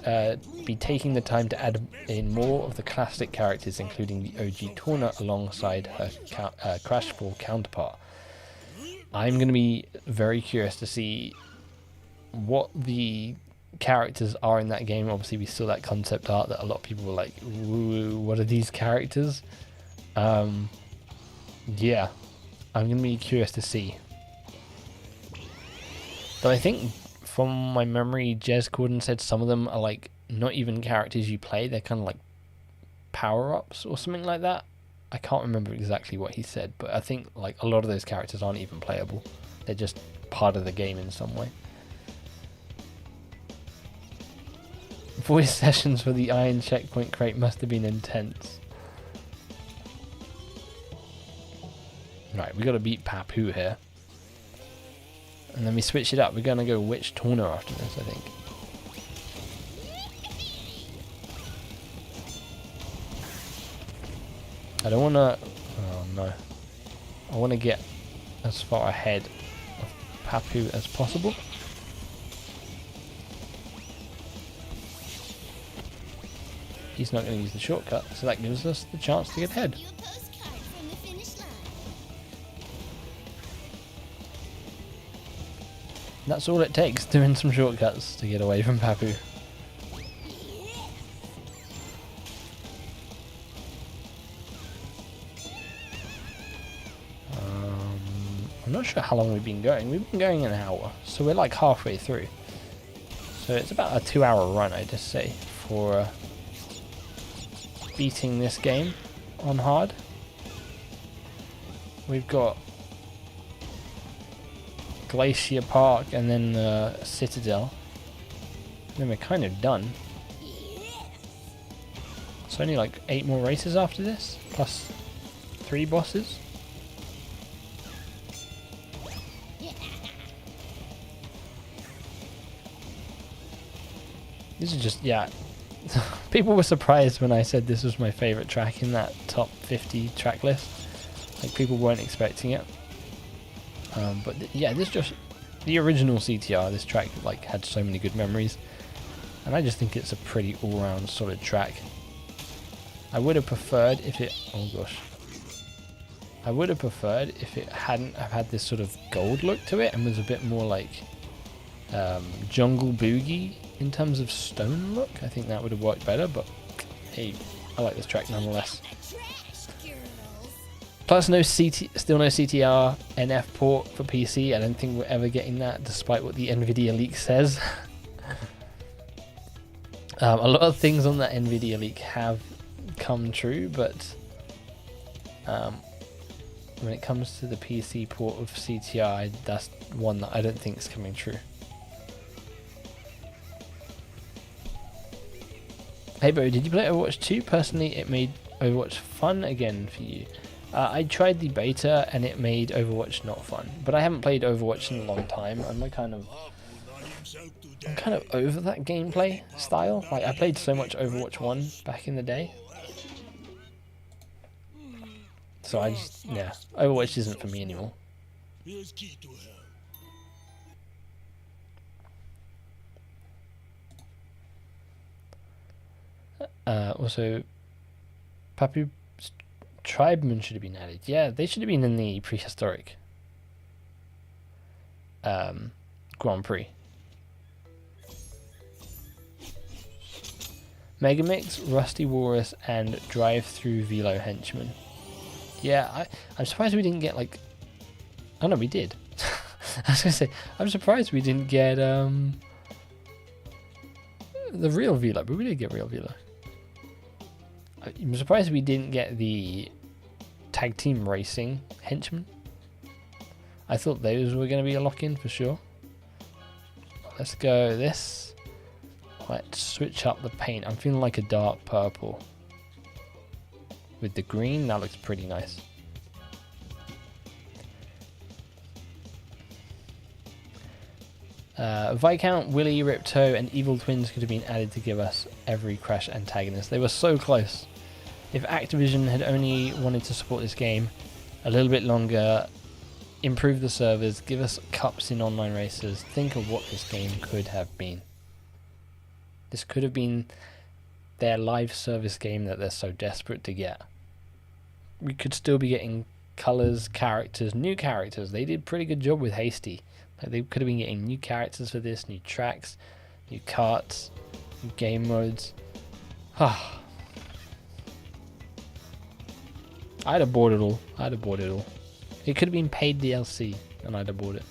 be taking the time to add in more of the classic characters, including the OG Torna alongside her Crash 4 counterpart. I'm going to be very curious to see what the characters are in that game. Obviously, we saw that concept art that a lot of people were like, "Ooh, what are these characters?" Yeah. I'm going to be curious to see. Though I think, from my memory, Jez Corden said some of them are like not even characters you play, they're kind of like power-ups or something like that. I can't remember exactly what he said, but I think like a lot of those characters aren't even playable. They're just part of the game in some way. Voice sessions for the Iron Checkpoint crate must have been intense. Right, we got to beat Papu here. And then we switch it up. We're going to go Witch Torna after this, I think. I don't want to... Oh, no. I want to get as far ahead of Papu as possible. He's not going to use the shortcut, so that gives us the chance to get ahead. That's all it takes, doing some shortcuts to get away from Papu. I'm not sure how long we've been going. We've been going an hour, so we're like halfway through. So it's about a 2-hour run, I just say, for beating this game on hard. We've got Glacier Park and then Citadel. Then we're kind of done. It's only like 8 more races after this, plus 3 bosses. This is just, yeah. People were surprised when I said this was my favorite track in that top 50 track list. Like, people weren't expecting it. But yeah, this just, the original CTR, this track like had so many good memories. And I just think it's a pretty all-round solid track. I would have preferred if it, oh gosh. I would have preferred if it hadn't have had this sort of gold look to it and was a bit more like Jungle Boogie in terms of stone look. I think that would have worked better, but hey, I like this track nonetheless. Plus still no CTR NF port for PC. I don't think we're ever getting that, despite what the Nvidia leak says. A lot of things on that Nvidia leak have come true, but when it comes to the PC port of CTR, that's one that I don't think is coming true. Hey Bo, did you play Overwatch 2? Personally, it made Overwatch fun again for you. I tried the beta and it made Overwatch not fun, but I haven't played Overwatch in a long time. I'm kind of over that gameplay style. Like, I played so much Overwatch 1 back in the day. So I just, yeah, Overwatch isn't for me anymore. Also, Papu Tribemen should have been added. Yeah, they should have been in the prehistoric Grand Prix. Megamix, Rusty Walrus, and Drive-Through Velo Henchman. Yeah, I'm surprised we didn't get like... Oh no, we did. I was going to say, I'm surprised we didn't get the real Velo, but we did get real Velo. I'm surprised we didn't get the Tag Team Racing Henchman. I thought those were going to be a lock-in for sure. Let's go this. Let's switch up the paint. I'm feeling like a dark purple. With the green, that looks pretty nice. Viscount, Willy, Ripto, and Evil Twins could have been added to give us every Crash antagonist. They were so close. If Activision had only wanted to support this game a little bit longer, improve the servers, give us cups in online races, think of what this game could have been. This could have been their live service game that they're so desperate to get. We could still be getting colors, characters, new characters. They did a pretty good job with Hasty. Like, they could have been getting new characters for this, new tracks, new carts, new game modes. I'd have bought it all. It could have been paid DLC, and I'd have bought it.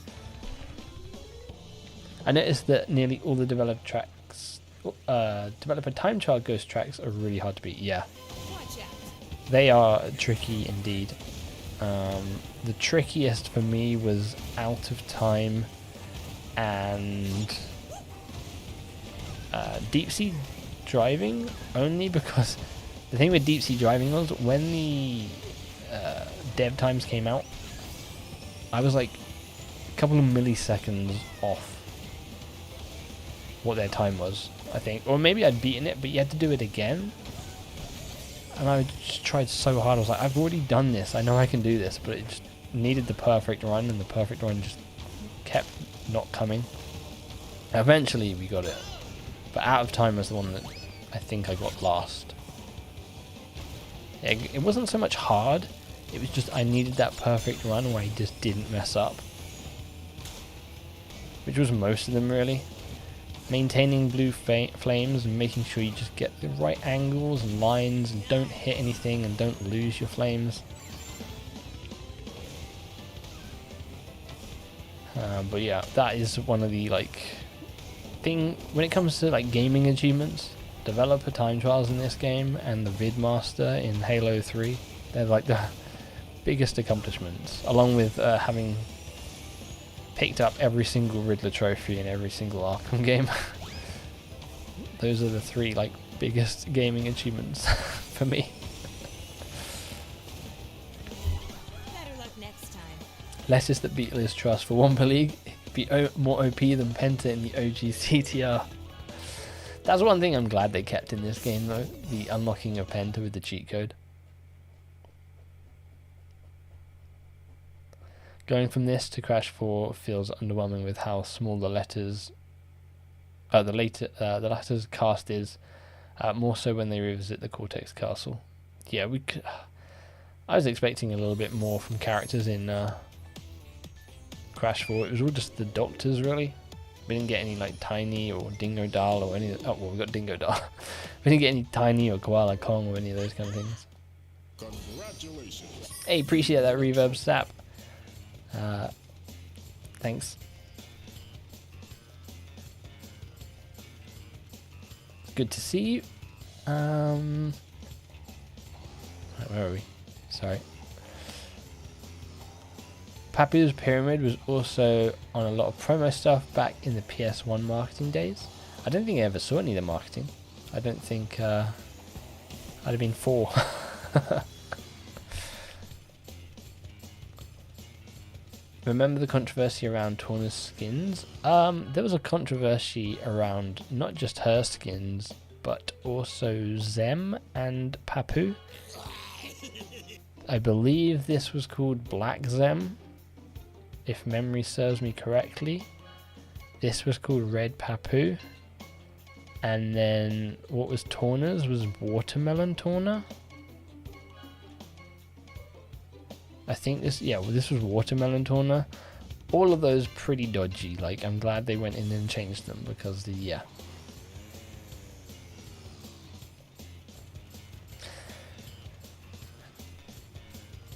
I noticed that nearly all the developer time trial ghost tracks are really hard to beat. Yeah, they are tricky indeed. The trickiest for me was Out of Time and Deep Sea Driving, only because the thing with Deep Sea Driving was when the dev times came out, I was like a couple of milliseconds off what their time was, I think. Or maybe I'd beaten it, but you had to do it again. And I just tried so hard. I was like, I've already done this. I know I can do this, but it just needed the perfect run, and the perfect run just kept not coming. Eventually we got it. But Out of Time was the one that I think I got last. Yeah, it wasn't so much hard. It was just I needed that perfect run where I just didn't mess up. Which was most of them, really. Maintaining blue flames and making sure you just get the right angles and lines and don't hit anything and don't lose your flames. But yeah, that is one of the like thing when it comes to like gaming achievements. Developer time trials in this game and the Vidmaster in Halo 3, they're like the biggest accomplishments, along with having picked up every single Riddler trophy in every single Arkham game. Those are the three like biggest gaming achievements for me. Better luck next time. Less is that beat Liz Trust for Wampa League. Be more OP than Penta in the OG CTR. That's one thing I'm glad they kept in this game though, the unlocking of Penta with the cheat code. Going from this to Crash 4 feels underwhelming with how small the letters, the latter's cast is, more so when they revisit the Cortex Castle. Yeah, I was expecting a little bit more from characters in Crash 4. It was all just the doctors really. We didn't get any like Tiny or Dingo Dal or any. Oh well, we got Dingo Dal. We didn't get any Tiny or Koala Kong or any of those kind of things. Congratulations. Hey, appreciate that reverb, Sap. Thanks. Good to see you. Where are we? Sorry. Papu's Pyramid was also on a lot of promo stuff back in the PS1 marketing days. I don't think I ever saw any of the marketing. I don't think I'd have been 4. Remember the controversy around Torna's skins? There was a controversy around not just her skins, but also Zem and Papu. I believe this was called Black Zem, if memory serves me correctly. This was called Red Papu. And then what was Torna's was Watermelon Torna. I think this was Watermelon Torna. All of those pretty dodgy. Like, I'm glad they went in and changed them because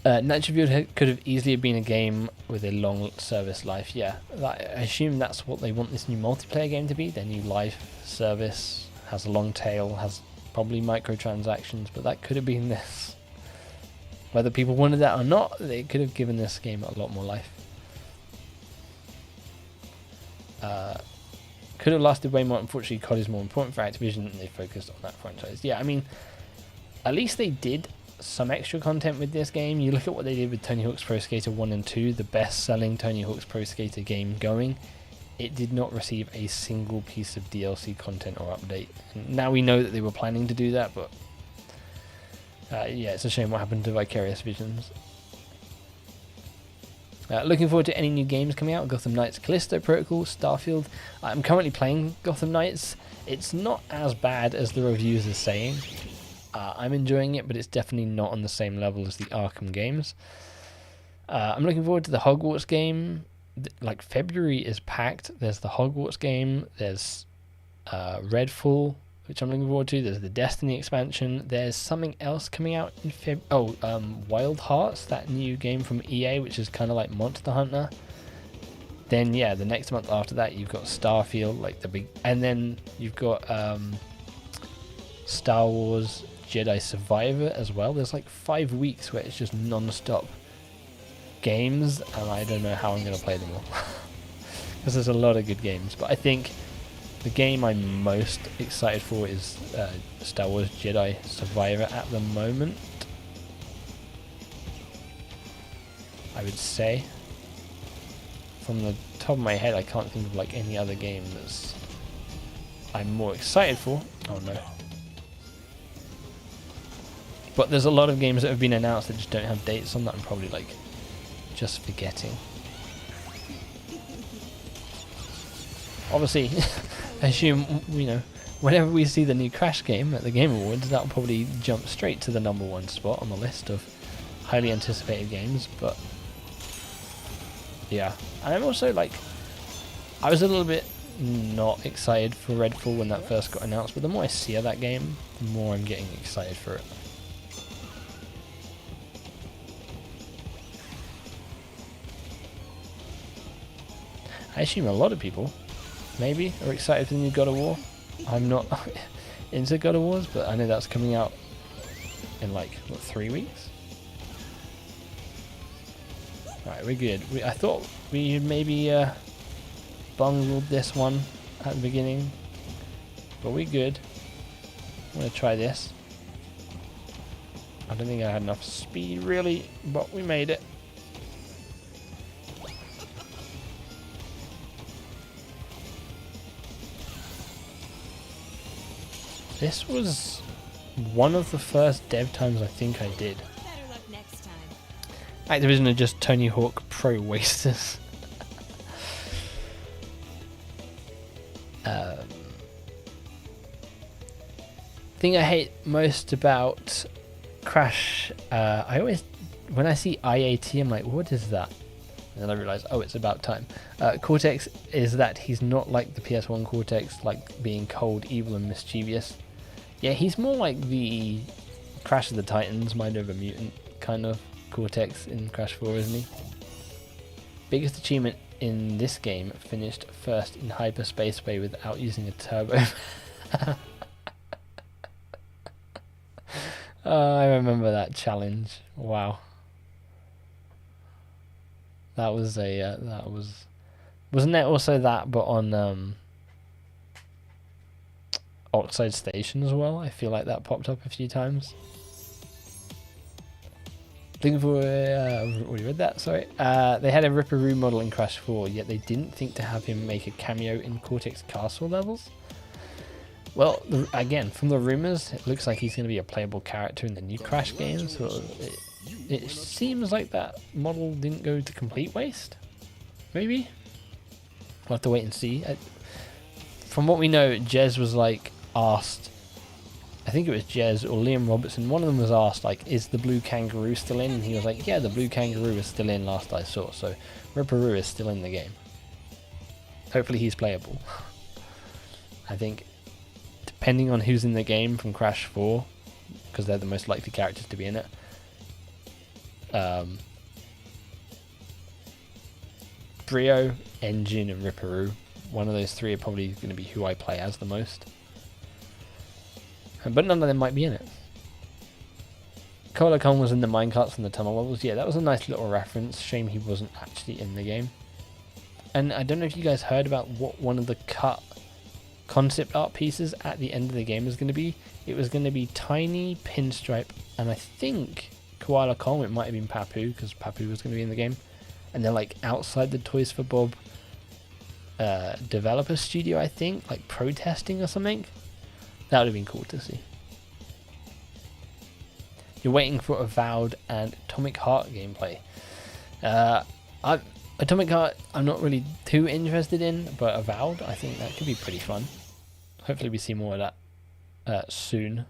Nitro-Fueled could have easily been a game with a long service life. Yeah, I assume that's what they want this new multiplayer game to be. Their new life service has a long tail, has probably microtransactions, but that could have been this. Whether people wanted that or not, they could have given this game a lot more life. Could have lasted way more. Unfortunately, COD is more important for Activision and they focused on that franchise. Yeah, I mean, at least they did some extra content with this game. You look at what they did with Tony Hawk's Pro Skater 1 and 2, the best-selling Tony Hawk's Pro Skater game going. It did not receive a single piece of DLC content or update. And now we know that they were planning to do that, but yeah, it's a shame what happened to Vicarious Visions. Looking forward to any new games coming out. Gotham Knights, Callisto Protocol, Starfield. I'm currently playing Gotham Knights. It's not as bad as the reviews are saying. I'm enjoying it, but it's definitely not on the same level as the Arkham games. I'm looking forward to the Hogwarts game. Like, February is packed. There's the Hogwarts game. There's Redfall, which I'm looking forward to. There's the Destiny expansion. There's something else coming out in Wild Hearts, that new game from EA, which is kind of like Monster Hunter. Then yeah, the next month after that, you've got Starfield, like the big, and then you've got Star Wars Jedi Survivor as well. There's like 5 weeks where it's just non-stop games, and I don't know how I'm going to play them all because there's a lot of good games. But I think the game I'm most excited for is Star Wars Jedi Survivor at the moment, I would say. From the top of my head, I can't think of like any other game that's I'm more excited for. Oh no. But there's a lot of games that have been announced that just don't have dates on that I'm probably like just forgetting. Obviously, I assume, you know, whenever we see the new Crash game at the Game Awards, that'll probably jump straight to the #1 spot on the list of highly anticipated games. But yeah, and I'm also like, I was a little bit not excited for Redfall when that first got announced, but the more I see of that game, the more I'm getting excited for it. I assume a lot of people, maybe, are excited for the new God of War. I'm not into God of Wars, but I know that's coming out in like, what, 3 weeks? Right, we're good. I thought we had maybe bungled this one at the beginning, but we're good. I'm going to try this. I don't think I had enough speed really, but we made it. This was one of the first dev times I think I did. Better luck next time. Activision are just Tony Hawk Pro wasters. Thing I hate most about Crash, I always, when I see IAT, I'm like, what is that? And then I realise, oh, it's about time. Cortex is that he's not like the PS1 Cortex, like being cold, evil, and mischievous. Yeah, he's more like the Crash of the Titans, Mind Over Mutant kind of Cortex in Crash 4, isn't he? Biggest achievement in this game, finished first in Hyperspace Way without using a turbo. Oh, I remember that challenge. Wow. That was a, wasn't there also that, but on, Oxide Station as well? I feel like that popped up a few times. Looking for, already read that, sorry. They had a Ripperoo model in Crash 4, yet they didn't think to have him make a cameo in Cortex Castle levels. Well, again, from the rumours, it looks like he's going to be a playable character in the new Crash game, so it seems like that model didn't go to complete waste. Maybe? We'll have to wait and see. From what we know, Jez was like asked, I think it was Jez or Liam Robertson, one of them was asked, like, is the blue kangaroo still in? And he was like, yeah, the blue kangaroo is still in last I saw, so Ripperoo is still in the game. Hopefully he's playable. I think, depending on who's in the game from Crash 4, because they're the most likely characters to be in it, Brio, Engine, and Ripperoo, one of those three are probably going to be who I play as the most. But none of them might be in it. Koala Kong was in the minecarts and the tunnel levels. Yeah, that was a nice little reference. Shame he wasn't actually in the game. And I don't know if you guys heard about what one of the cut concept art pieces at the end of the game was going to be. It was going to be Tiny, Pinstripe, and I think Koala Kong. It might have been Papu, because Papu was going to be in the game. And they're like outside the Toys for Bob developer studio, I think, like protesting or something. That would have been cool to see. You're waiting for Avowed and Atomic Heart gameplay. Atomic Heart I'm not really too interested in, but Avowed, I think that could be pretty fun. Hopefully we see more of that soon.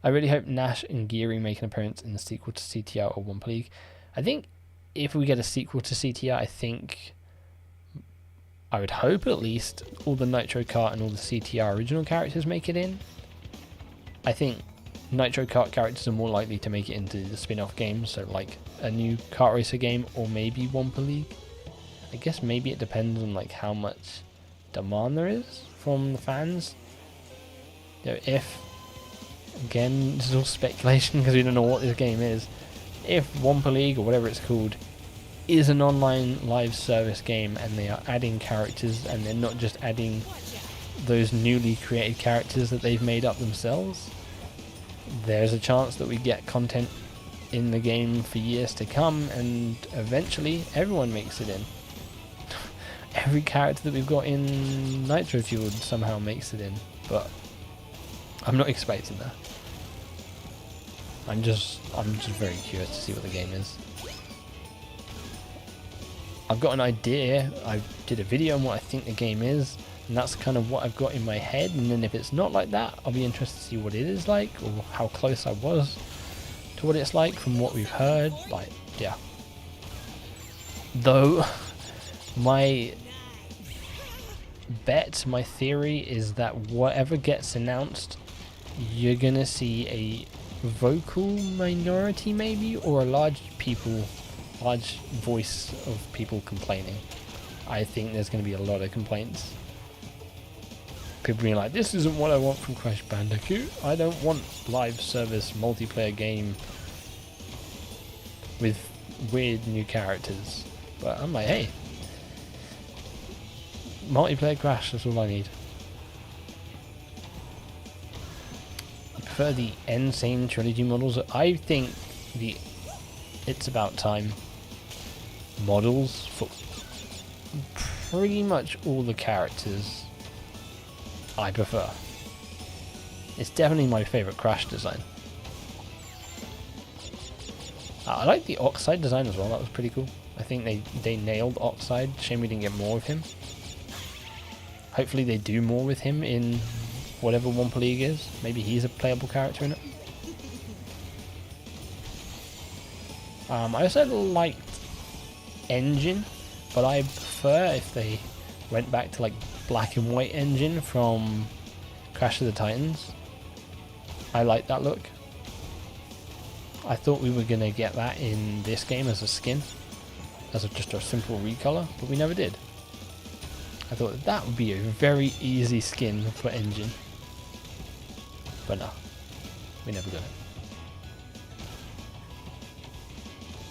I really hope Nash and Geary make an appearance in the sequel to CTR or Wampa League. I think if we get a sequel to CTR, I think, I would hope at least, all the Nitro Kart and all the CTR original characters make it in. I think Nitro Kart characters are more likely to make it into the spin-off games, so like a new kart racer game or maybe Wampa League. I guess maybe it depends on like how much demand there is from the fans. You know, if, again, this is all speculation because we don't know what this game is. If Wampa League, or whatever it's called, is an online live service game and they are adding characters and they're not just adding those newly created characters that they've made up themselves, there's a chance that we get content in the game for years to come and eventually everyone makes it in. Every character that we've got in Nitro-Fueled somehow makes it in, but I'm not expecting that. I'm just very curious to see what the game is. I've got an idea. I did a video on what I think the game is, and that's kind of what I've got in my head. And then if it's not like that, I'll be interested to see what it is like, or how close I was to what it's like from what we've heard. Like, yeah. Though, my bet, my theory is that whatever gets announced, you're gonna see a vocal minority maybe, or a large voice of people complaining. I think there's going to be a lot of complaints. People being like, this isn't what I want from Crash Bandicoot. I don't want live service multiplayer game with weird new characters. But I'm like, hey, multiplayer Crash, that's all I need. I prefer the Insane Trilogy models. I think the It's About Time models for pretty much all the characters I prefer. It's definitely my favourite Crash design. I like the Oxide design as well, that was pretty cool. I think they nailed Oxide. Shame we didn't get more of him. Hopefully they do more with him in whatever Wampa League is. Maybe he's a playable character in it. I also liked Engine, but I prefer if they went back to like black and white Engine from Crash of the Titans. I like that look. I thought we were going to get that in this game as a skin, as just a simple recolor, but we never did. I thought that would be a very easy skin for Engine, but no, we never got it.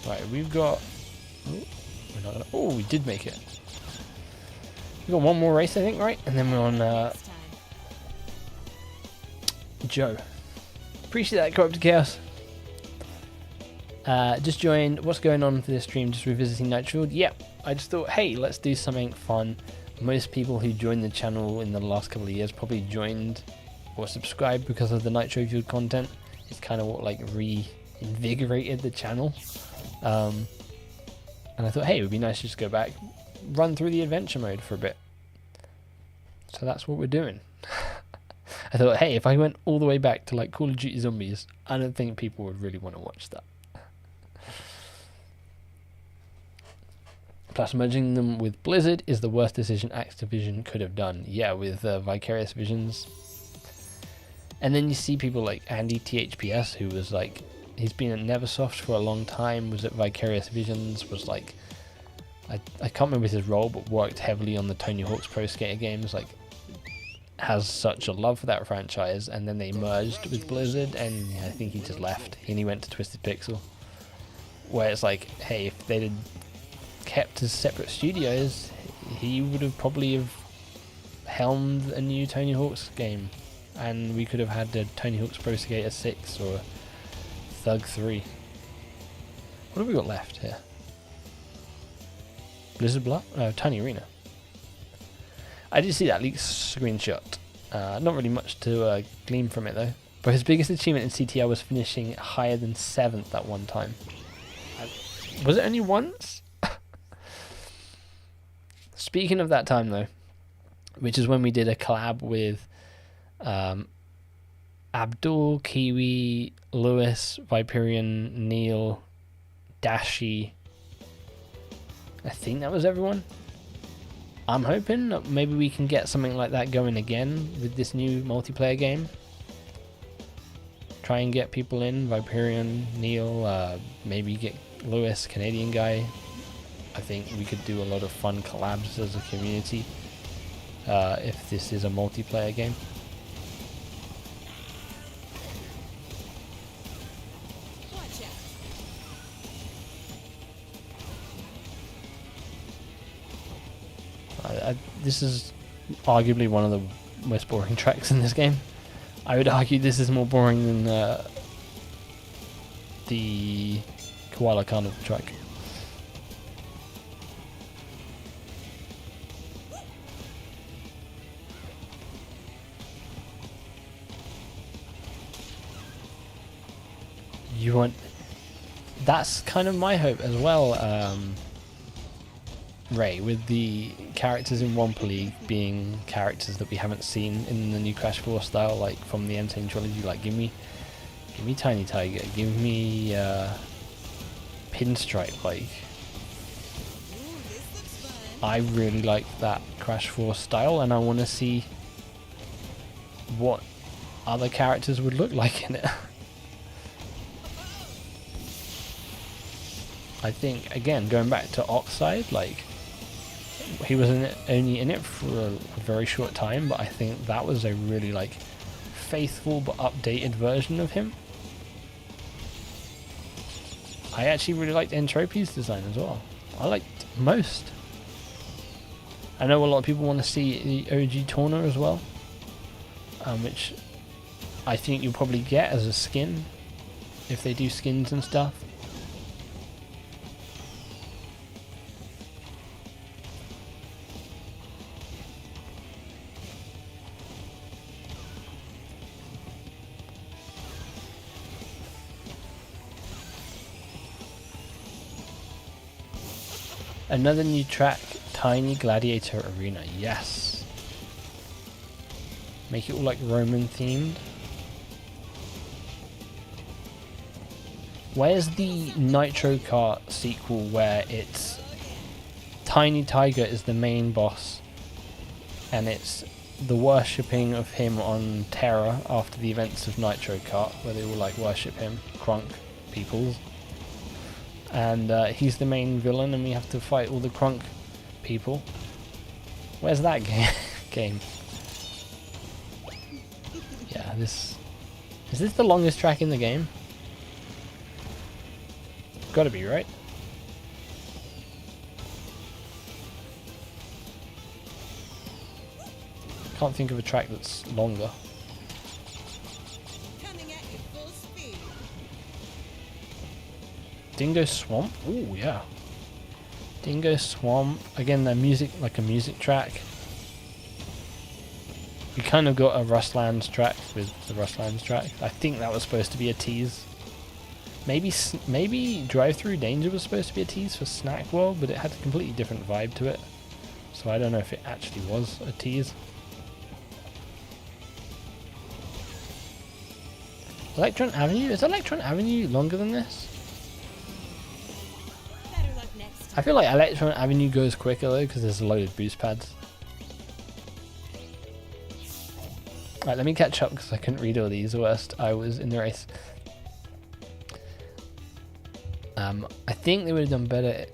Right, we've got... we're not gonna, oh, we did make it. We've got one more race, I think, right? And then we're on Joe. Appreciate that, Corrupted Chaos. Just joined. What's going on for this stream? Just revisiting Nitro-Fueled. Yep, I just thought, hey, let's do something fun. Most people who joined the channel in the last couple of years probably joined or subscribed because of the Nitro-Fueled content. It's kind of what like reinvigorated the channel. And I thought, hey, it would be nice to just go back, run through the adventure mode for a bit. So that's what we're doing. I thought, hey, if I went all the way back to like Call of Duty Zombies, I don't think people would really want to watch that. Plus, merging them with Blizzard is the worst decision Activision could have done. Yeah, with Vicarious Visions. And then you see people like Andy THPS, who was like, he's been at Neversoft for a long time, was at Vicarious Visions, was like, I can't remember his role, but worked heavily on the Tony Hawk's Pro Skater games, like, has such a love for that franchise, and then they merged with Blizzard, and I think he just left, and he went to Twisted Pixel, where it's like, hey, if they'd kept as separate studios, he would have probably have helmed a new Tony Hawk's game, and we could have had a Tony Hawk's Pro Skater 6 or Thug 3. What have we got left here? Blizzard Block? No, Tiny Arena. I did see that leaked screenshot. Not really much to glean from it though. But his biggest achievement in CTR was finishing higher than 7th at one time. Was it only once? Speaking of that time though, which is when we did a collab with Abdul, Kiwi, Lewis, Viperion, Neil, Dashi. I think that was everyone. I'm hoping that maybe we can get something like that going again with this new multiplayer game. Try and get people in, Viperion, Neil, maybe get Lewis, Canadian guy. I think we could do a lot of fun collabs as a community if this is a multiplayer game. This is arguably one of the most boring tracks in this game. I would argue this is more boring than the Koala Carnival track. You want... That's kind of my hope as well, Ray, with the characters in Wampa League being characters that we haven't seen in the new Crash 4 style, like from the Insane Trilogy. Like, give me Tiny Tiger, give me Pinstripe. Like, I really like that Crash 4 style, and I want to see what other characters would look like in it. I think, again, going back to Oxide, like, he was only in it for a very short time, but I think that was a really, like, faithful but updated version of him. I actually really liked Entropy's design as well. I liked most. I know a lot of people want to see the OG Torna as well, which I think you'll probably get as a skin if they do skins and stuff. Another new track, Tiny Gladiator Arena. Yes. Make it all like Roman themed. Where's the Nitro Kart sequel where it's Tiny Tiger is the main boss and it's the worshipping of him on Terra after the events of Nitro Kart, where they all like worship him, Crunk peoples. And he's the main villain and we have to fight all the Crunk people. Where's that game? Yeah, this... Is this the longest track in the game? Gotta be, right? Can't think of a track that's longer. Dingo Swamp? Oh yeah. Dingo Swamp. Again, the music, like a music track. We kind of got a Rustlands track with the Rustlands track. I think that was supposed to be a tease. Maybe Drive Through Danger was supposed to be a tease for Snack World, but it had a completely different vibe to it. So I don't know if it actually was a tease. Electron Avenue? Is Electron Avenue longer than this? I feel like Electron Avenue goes quicker though because there's a load of boost pads. Right, let me catch up because I couldn't read all these whilst I was in the race. I think they would have done better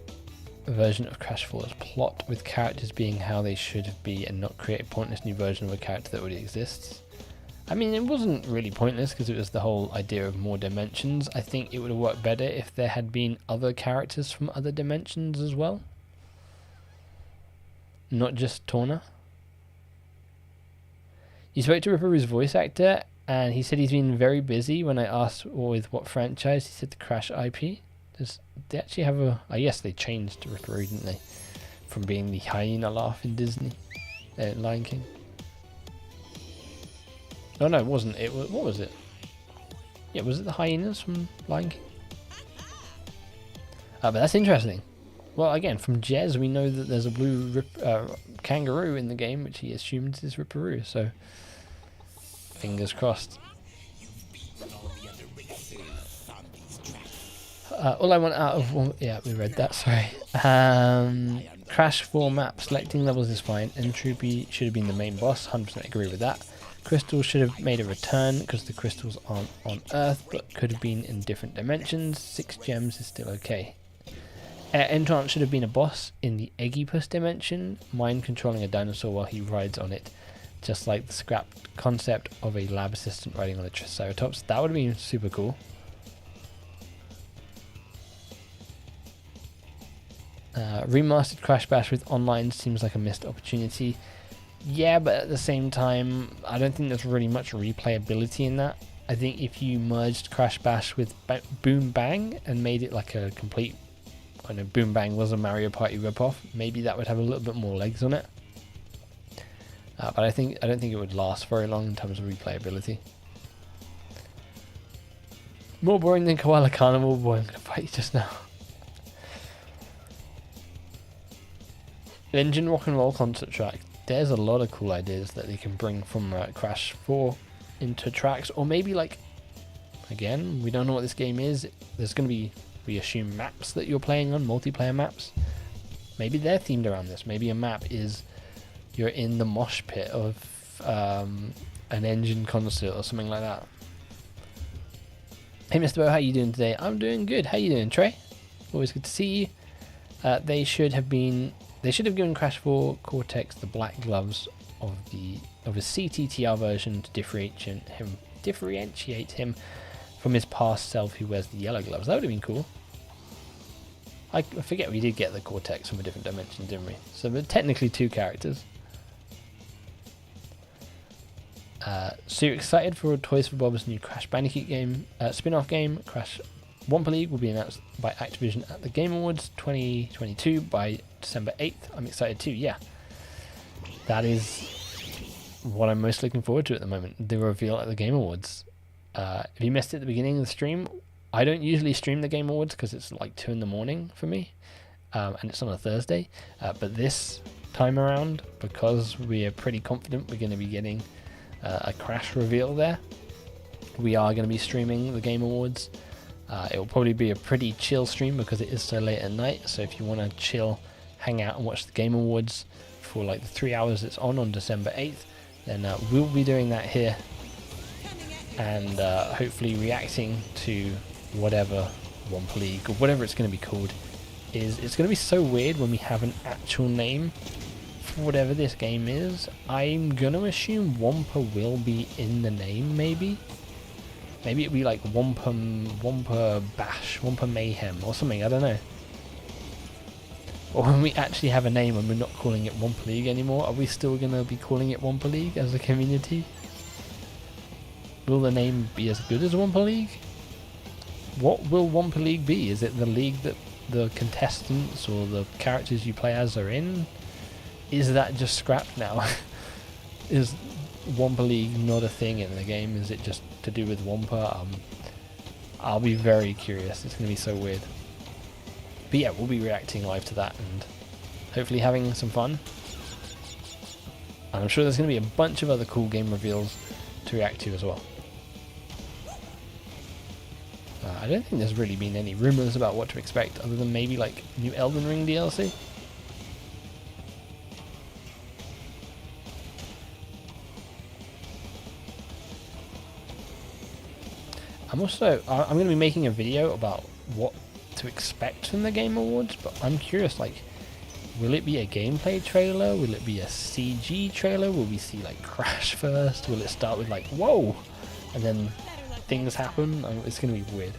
version of Crash 4's plot with characters being how they should be and not create a pointless new version of a character that already exists. I mean, it wasn't really pointless because it was the whole idea of more dimensions. I think it would have worked better if there had been other characters from other dimensions as well. Not just Torna. You spoke to Ripperu's voice actor and he said he's been very busy. When I asked with what franchise, he said the Crash IP. Does they actually have a... I guess they changed Ripperoo, didn't they? From being the hyena laugh in Disney. Lion King. No, it wasn't. It was, what was it? Yeah, was it the hyenas from Lion King? But that's interesting. Well, again, from Jez, we know that there's a blue kangaroo in the game, which he assumed is Ripperoo. So, fingers crossed. All I want out of one... Yeah, we read that, sorry. Crash 4 map. Selecting levels is fine. Entropy should have been the main boss. 100% agree with that. Crystals should have made a return because the crystals aren't on Earth but could have been in different dimensions. 6 gems is still okay. Entrance should have been a boss in the Eggipus dimension, mind controlling a dinosaur while he rides on it, just like the scrapped concept of a lab assistant riding on a Triceratops. That would have been super cool. Remastered Crash Bash with online seems like a missed opportunity. Yeah, but at the same time, I don't think there's really much replayability in that. I think if you merged Crash Bash with Boom Bang and made it like a complete... I know Boom Bang was a Mario Party ripoff, maybe that would have a little bit more legs on it. But I don't think it would last very long in terms of replayability. More boring than Koala Carnival. Boy, I'm going to fight you just now. Engine Rock and Roll concert track. There's a lot of cool ideas that they can bring from Crash 4 into tracks, or maybe like, again, we don't know what this game is. There's going to be, we assume, maps that you're playing on, multiplayer maps. Maybe they're themed around this. Maybe a map is you're in the mosh pit of an engine concert or something like that. Hey MisterBo, how you doing today? I'm doing good. How you doing, Trey? always good to see you. They should have given Crash 4 Cortex the black gloves of his CTTR version to differentiate him from his past self who wears the yellow gloves. That would have been cool. I forget we did get the Cortex from a different dimension, didn't we? So we're technically 2 characters. So you're excited for Toys for Bob's new Crash Bandicoot game, spin-off game, Crash Wampa League will be announced by Activision at the Game Awards 2022 by December 8th. I'm excited too, yeah. That is what I'm most looking forward to at the moment, the reveal at the Game Awards. If you missed it at the beginning of the stream, I don't usually stream the Game Awards because it's like 2 in the morning for me, and it's on a Thursday. But this time around, because we are pretty confident we're going to be getting a Crash reveal there, we are going to be streaming the Game Awards. It will probably be a pretty chill stream because it is so late at night. So if you want to chill, hang out and watch the Game Awards for like the 3 hours it's on December 8th, then we'll be doing that here and hopefully reacting to whatever Wampa League or whatever it's going to be called is. It's going to be so weird when we have an actual name for whatever this game is. I'm going to assume Wampa will be in the name, maybe it'll be like Wampa Bash, Wampa Mayhem or something, I don't know. Or when we actually have a name and we're not calling it Wampa League anymore, are we still going to be calling it Wampa League as a community? Will the name be as good as Wampa League? What will Wampa League be? Is it the league that the contestants or the characters you play as are in? Is that just scrapped now? Is Wampa League not a thing in the game? Is it just to do with Wampa? I'll be very curious. It's going to be so weird. But yeah, we'll be reacting live to that and hopefully having some fun. And I'm sure there's going to be a bunch of other cool game reveals to react to as well. I don't think there's really been any rumors about what to expect other than maybe like new Elden Ring DLC. I'm going to be making a video about what to expect from the Game Awards, but I'm curious, like, will it be a gameplay trailer? Will it be a CG trailer? Will we see like Crash first? Will it start with like, whoa, and then things happen? It's going to be weird.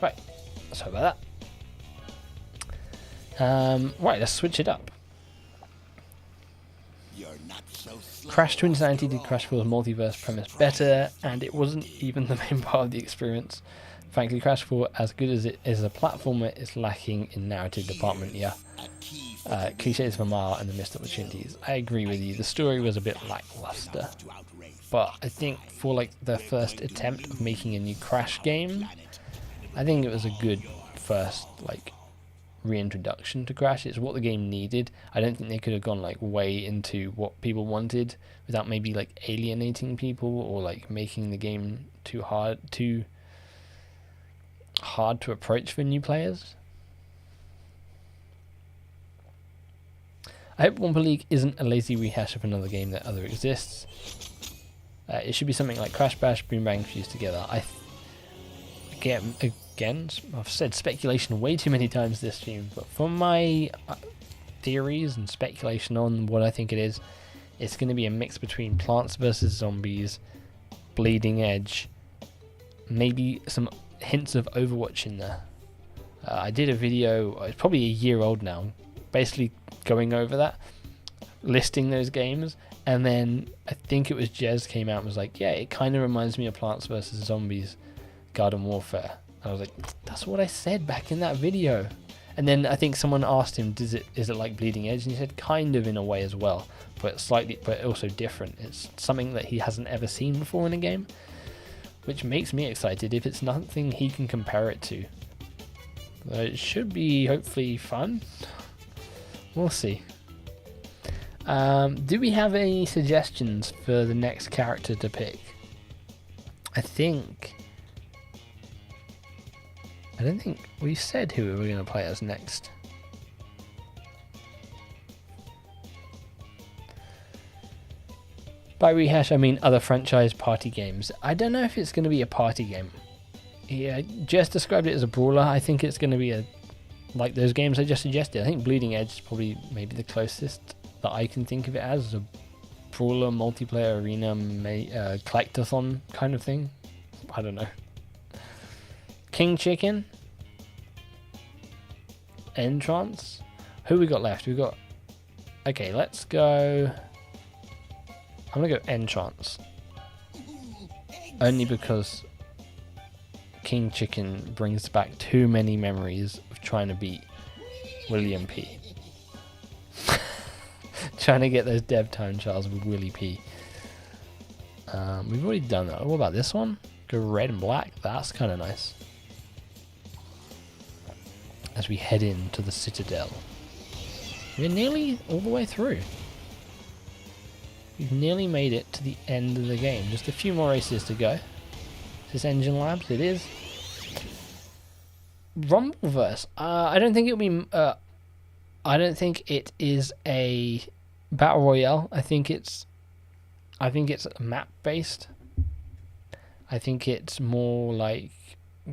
Right, sorry about that. Right, let's switch it up. Crash 2090 did Crash 4's multiverse premise better, and it wasn't even the main part of the experience. Frankly, Crash 4, as good as it is a platformer, is lacking in narrative department, yeah. Cliches of a mile and the missed opportunities. I agree with you, the story was a bit lackluster. But I think for like the first attempt of making a new Crash game, I think it was a good first like reintroduction to Crash. It's what the game needed. I don't think they could have gone like way into what people wanted without maybe like alienating people or like making the game too hard to approach for new players. I hope Wampa League isn't a lazy rehash of another game that already exists. It should be something like Crash Bash, Boom Bang fused together. Again, I've said speculation way too many times this stream, but from my theories and speculation on what I think it is, it's going to be a mix between Plants vs. Zombies, Bleeding Edge, maybe some hints of Overwatch in there. I did a video, it's probably a year old now, basically going over that, listing those games, and then I think it was Jez came out and was like, yeah, it kind of reminds me of Plants vs. Zombies Garden Warfare. And I was like, that's what I said back in that video. And then I think someone asked him, is it like Bleeding Edge? And he said kind of in a way as well, but also different. It's something that he hasn't ever seen before in a game, which makes me excited if it's nothing he can compare it to. It should be hopefully fun. We'll see. Do we have any suggestions for the next character to pick? I don't think we said who we were going to play as next. By rehash, I mean other franchise party games. I don't know if it's going to be a party game. Yeah, Jess described it as a brawler. I think it's going to be like those games I just suggested. I think Bleeding Edge is probably maybe the closest that I can think of it as a brawler, multiplayer arena, collectathon kind of thing. I don't know. King Chicken, Entrance. Who we got left? Okay, let's go. I'm gonna go Entrance. Only because King Chicken brings back too many memories of trying to beat William P. Trying to get those dev time trials with Willie P. We've already done that. What about this one? Go red and black. That's kind of nice. As we head into the Citadel. We're nearly all the way through. We've nearly made it to the end of the game. Just a few more races to go. Is this Engine Labs? It is. Rumbleverse. I don't think it'll be. I don't think it is a battle royale. I think it's map based. I think it's more like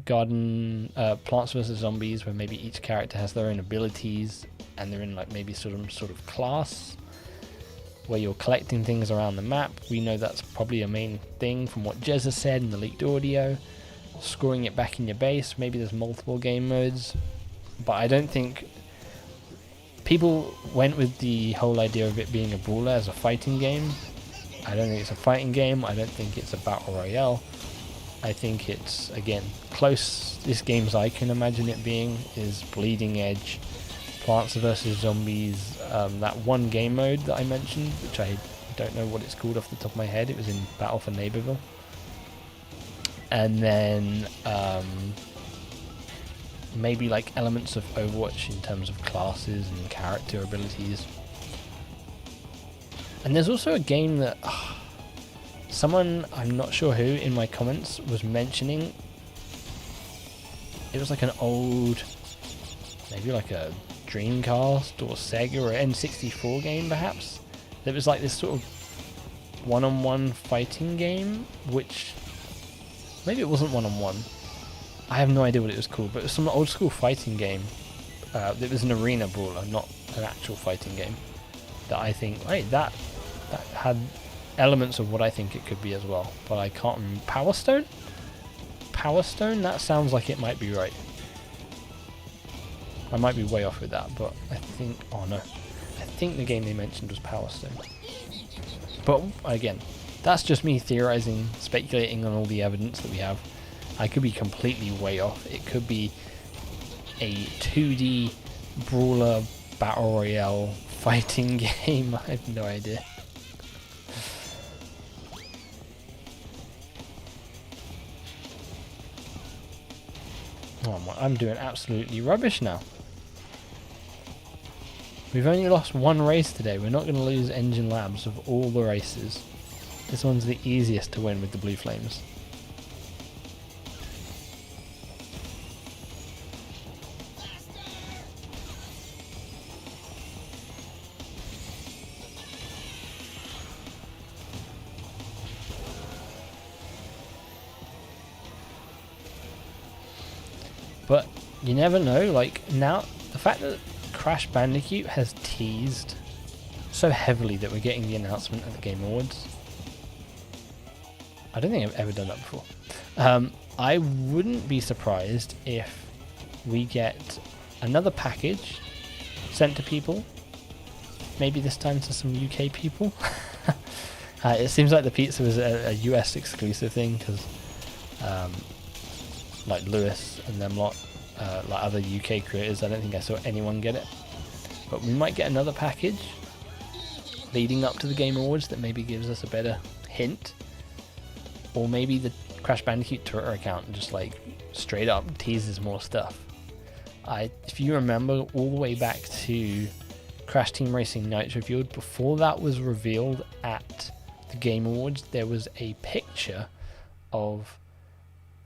Plants vs Zombies, where maybe each character has their own abilities and they're in like maybe sort of class where you're collecting things around the map. We know that's probably a main thing from what Jez has said in the leaked audio. Scoring it back in your base. Maybe there's multiple game modes, but I don't think people went with the whole idea of it being a brawler as a fighting game. I don't think it's a fighting game. I don't think it's a battle royale. I think it's, again, closest games I can imagine it being is Bleeding Edge, Plants vs Zombies, that one game mode that I mentioned, which I don't know what it's called off the top of my head. It was in Battle for Neighborville. And then maybe like elements of Overwatch in terms of classes and character abilities. And there's also a game that someone, I'm not sure who, in my comments was mentioning. It was like an old, maybe like a Dreamcast or Sega or N64 game perhaps. There was like this sort of one-on-one fighting game, which maybe it wasn't one-on-one. I have no idea what it was called, but it was some old school fighting game. It was an arena brawler, not an actual fighting game. That I think, that had elements of what I think it could be as well, but I can't remember. Power Stone? Power Stone? That sounds like it might be right. I might be way off with that, but I think, oh no. I think the game they mentioned was Power Stone. But again, that's just me theorizing, speculating on all the evidence that we have. I could be completely way off. It could be a 2D brawler battle royale fighting game. I have no idea. Oh, I'm doing absolutely rubbish now. We've only lost one race today. We're not going to lose Engine Labs of all the races. This one's the easiest to win with the Blue Flames. But you never know, like now, the fact that Crash Bandicoot has teased so heavily that we're getting the announcement at the Game Awards. I don't think I've ever done that before. I wouldn't be surprised if we get another package sent to people. Maybe this time to some UK people. It seems like the pizza was a US exclusive thing because like Lewis and them lot like other UK creators. I don't think I saw anyone get it. But we might get another package leading up to the Game Awards that maybe gives us a better hint. Or maybe the Crash Bandicoot Twitter account just like straight up teases more stuff. If you remember all the way back to Crash Team Racing Nitro-Fueled, before that was revealed at the Game Awards, there was a picture of,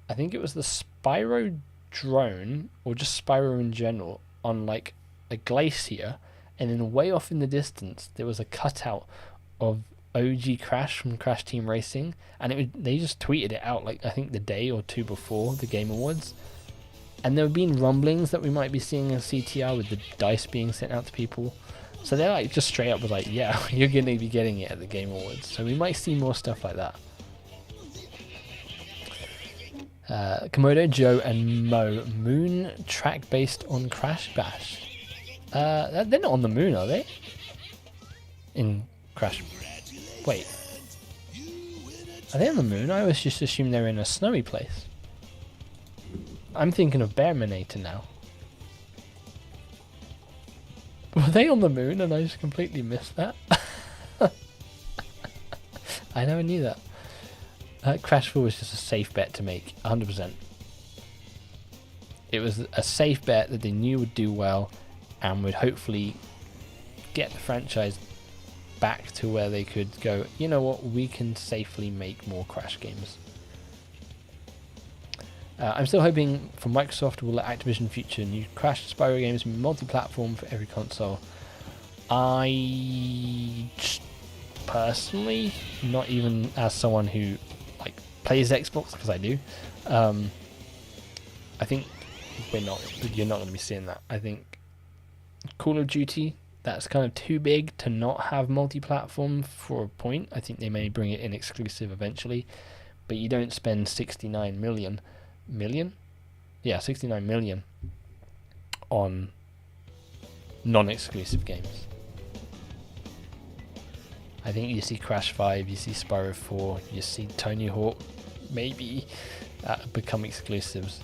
I think it was the Spyro drone, or just Spyro in general, on like a glacier, and then way off in the distance there was a cutout of OG Crash from Crash Team Racing, and they just tweeted it out like I think the day or two before the Game Awards. And there have been rumblings that we might be seeing a CTR with the dice being sent out to people. So they're like just straight up was like, yeah, you're going to be getting it at the Game Awards. So we might see more stuff like that. Komodo, Joe and Mo, moon track based on Crash Bash. They're not on the moon, are they? In Crash... Wait. Are they on the moon? I always just assumed they're in a snowy place. I'm thinking of Bearminator now. Were they on the moon and I just completely missed that? I never knew that. Crash 4 was just a safe bet to make, 100%. It was a safe bet that they knew would do well and would hopefully get the franchise back to where they could go, you know what, we can safely make more Crash games. I'm still hoping for Microsoft will let Activision feature new Crash Spyro games be multi-platform for every console. I personally, not even as someone who like plays Xbox, because I do, I think you're not going to be seeing that. I think Call of Duty, that's kind of too big to not have multi-platform for a point. I think they may bring it in exclusive eventually, but you don't spend 69 million on non-exclusive games. I think you see Crash 5, you see Spyro 4, you see Tony Hawk maybe become exclusives.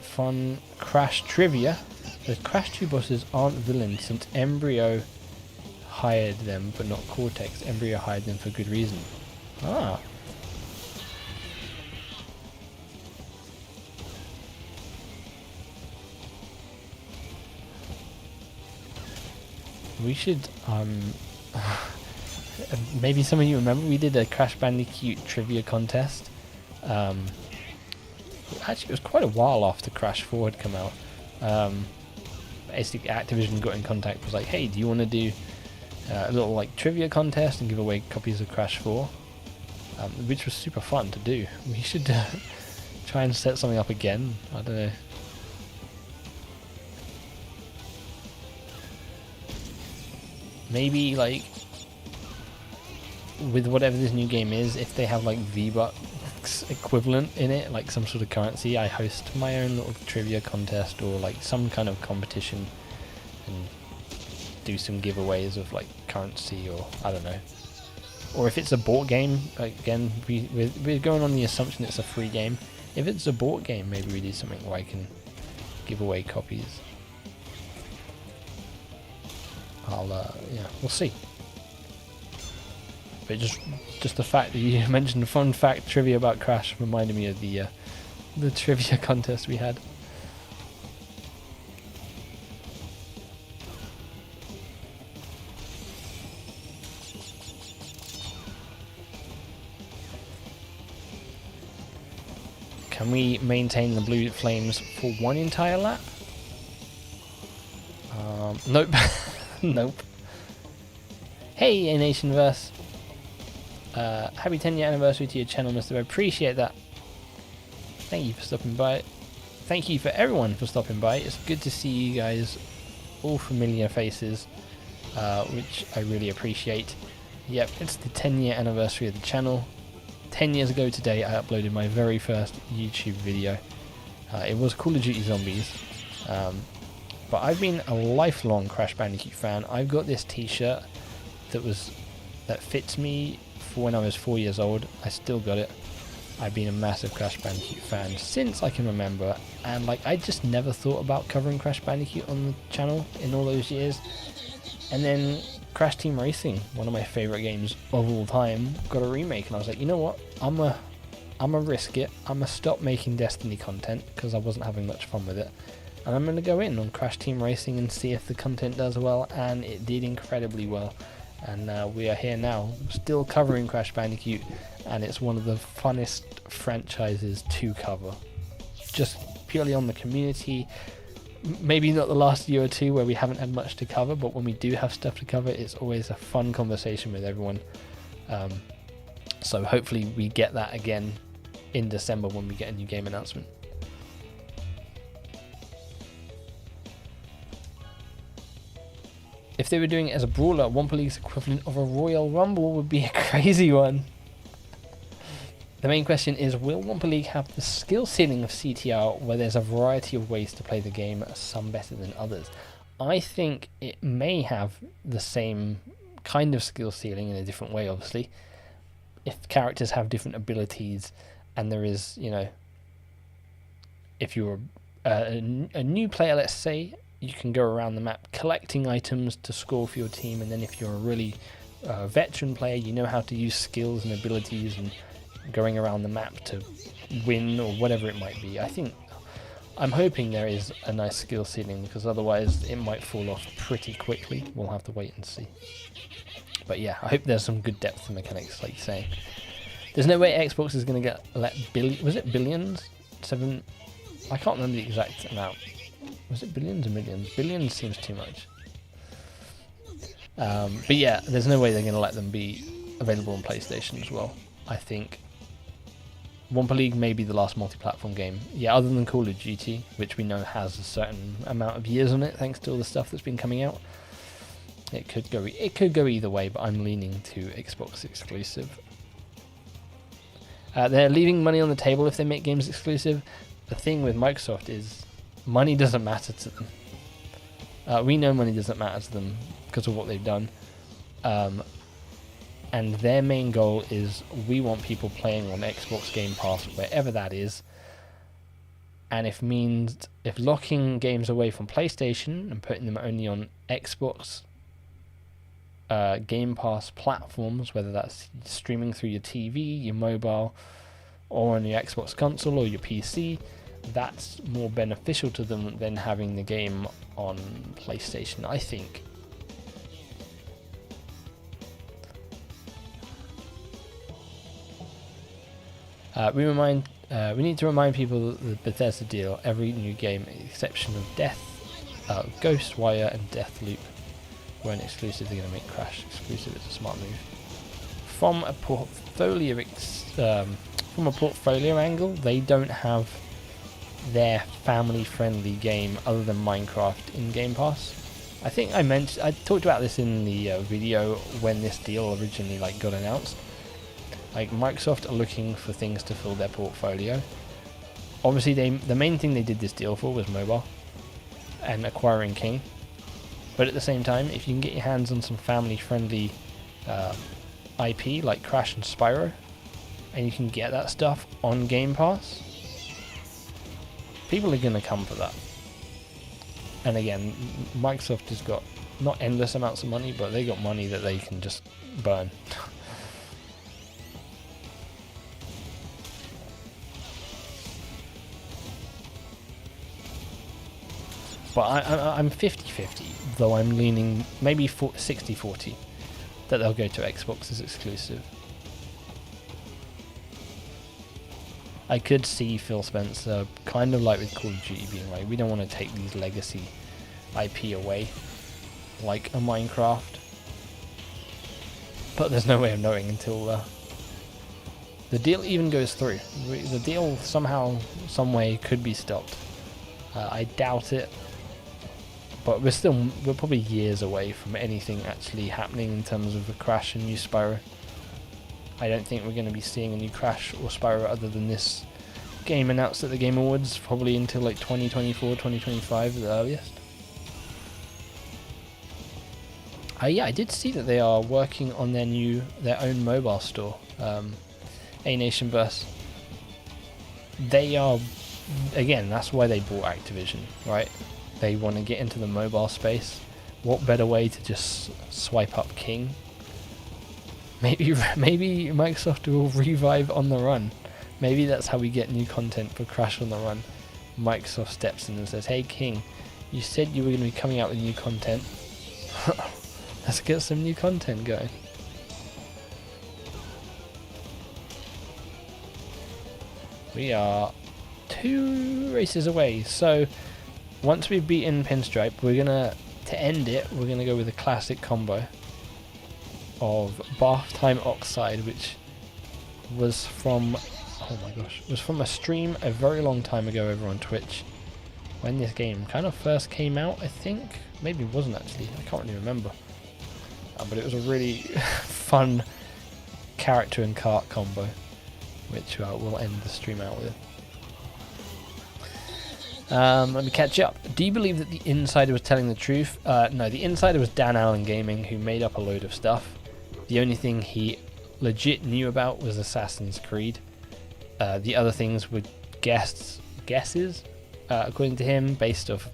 Fun Crash trivia. The Crash 2 bosses aren't villains since Embryo hired them, but not Cortex. Embryo hired them for good reason. Ah. We should, maybe some of you remember, we did a Crash Bandicoot trivia contest. Actually, it was quite a while after Crash 4 had come out. Basically, Activision got in contact, was like, hey, do you want to do a little like trivia contest and give away copies of Crash 4? Which was super fun to do. We should try and set something up again. I don't know. Maybe like with whatever this new game is, if they have like V-Bucks equivalent in it, like some sort of currency, I host my own little trivia contest or like some kind of competition and do some giveaways of like currency, or I don't know. Or if it's a bought game, again, we're going on the assumption it's a free game. If it's a bought game, maybe we do something where I can give away copies. Yeah, we'll see. But just the fact that you mentioned a fun fact trivia about Crash reminded me of the trivia contest we had. Can we maintain the blue flames for one entire lap? Nope. Nope. Hey, Nationverse. Happy 10-year anniversary to your channel, MisterBo. Appreciate that. Thank you for stopping by. Thank you for everyone for stopping by. It's good to see you guys, all familiar faces, which I really appreciate. Yep, it's the 10-year anniversary of the channel. 10 years ago today, I uploaded my very first YouTube video. It was Call of Duty Zombies. But I've been a lifelong Crash Bandicoot fan. I've got this t-shirt that fits me for when I was 4 years old. I still got it. I've been a massive Crash Bandicoot fan since I can remember, and like I just never thought about covering Crash Bandicoot on the channel in all those years. And then Crash Team Racing, one of my favourite games of all time, got a remake, and I was like, you know what, I'm a risk it. I'm gonna stop making Destiny content because I wasn't having much fun with it, and I'm gonna go in on Crash Team Racing and see if the content does well, and it did incredibly well. And we are here now, still covering Crash Bandicoot, and it's one of the funnest franchises to cover. Just purely on the community. Maybe not the last year or two where we haven't had much to cover, but when we do have stuff to cover, it's always a fun conversation with everyone. So hopefully we get that again in December when we get a new game announcement. If they were doing it as a brawler, Wampa League's equivalent of a Royal Rumble would be a crazy one. The main question is, will Wampa League have the skill ceiling of CTR, where there's a variety of ways to play the game, some better than others? I think it may have the same kind of skill ceiling in a different way, obviously. If characters have different abilities, and there is, you know, if you're a new player, let's say, you can go around the map collecting items to score for your team, and then if you're a really veteran player, you know how to use skills and abilities and going around the map to win or whatever it might be. I'm hoping there is a nice skill ceiling, because otherwise it might fall off pretty quickly. We'll have to wait and see. But yeah, I hope there's some good depth to mechanics, like you're saying. There's no way Xbox is going to let billions? I can't remember the exact amount. Was it billions or millions? Billions seems too much. But yeah, there's no way they're going to let them be available on PlayStation as well. I think Wampa League may be the last multi-platform game. Yeah, other than Call of Duty, which we know has a certain amount of years on it, thanks to all the stuff that's been coming out. It could go either way, but I'm leaning to Xbox exclusive. They're leaving money on the table if they make games exclusive. The thing with Microsoft is money doesn't matter to them. We know money doesn't matter to them because of what they've done. And their main goal is, we want people playing on Xbox Game Pass, wherever that is. And if locking games away from PlayStation and putting them only on Xbox Game Pass platforms, whether that's streaming through your TV, your mobile, or on your Xbox console or your PC, that's more beneficial to them than having the game on PlayStation, I think. We need to remind people that the Bethesda deal, every new game, with the exception of Ghostwire and Deathloop, weren't exclusive. They're going to make Crash exclusive. It's a smart move. From a portfolio angle, they don't have their family-friendly game other than Minecraft in Game Pass. I think I talked about this in the video when this deal originally got announced. Like, Microsoft are looking for things to fill their portfolio. Obviously, the main thing they did this deal for was mobile and acquiring King. But at the same time, if you can get your hands on some family-friendly IP like Crash and Spyro, and you can get that stuff on Game Pass, people are going to come for that. And again, Microsoft has got not endless amounts of money, but they got money that they can just burn. But I'm 50-50, though I'm leaning maybe 60-40 that they'll go to Xbox as exclusive. I could see Phil Spencer, kind of like with Call of Duty, being like, we don't want to take these legacy IP away, like a Minecraft. But there's no way of knowing until the deal even goes through. The deal somehow, some way, could be stopped. I doubt it. But we're probably years away from anything actually happening in terms of a Crash and new Spyro. I don't think we're going to be seeing a new Crash or Spyro other than this game announced at the Game Awards, probably until 2024, 2025 at the earliest. Yeah, I did see that they are working on their own mobile store, A Nation Burst. They are, again, that's why they bought Activision, right? They want to get into the mobile space. What better way to just swipe up King? Maybe Microsoft will revive On the Run. Maybe that's how we get new content for Crash on the Run. Microsoft steps in and says, "Hey King, you said you were going to be coming out with new content. Let's get some new content going." We are 2 races away, so once we've beaten Pinstripe, we're gonna, to end it, we're gonna go with a classic combo of Bath Time Oxide, which was from, oh my gosh, was from a stream a very long time ago over on Twitch, when this game kind of first came out, I think. Maybe it wasn't actually, I can't really remember. But it was a really fun character and cart combo, which we'll end the stream out with. Let me catch up. Do you believe that the Insider was telling the truth? No, the Insider was Dan Allen Gaming, who made up a load of stuff. The only thing he legit knew about was Assassin's Creed. The other things were guesses, according to him, based off,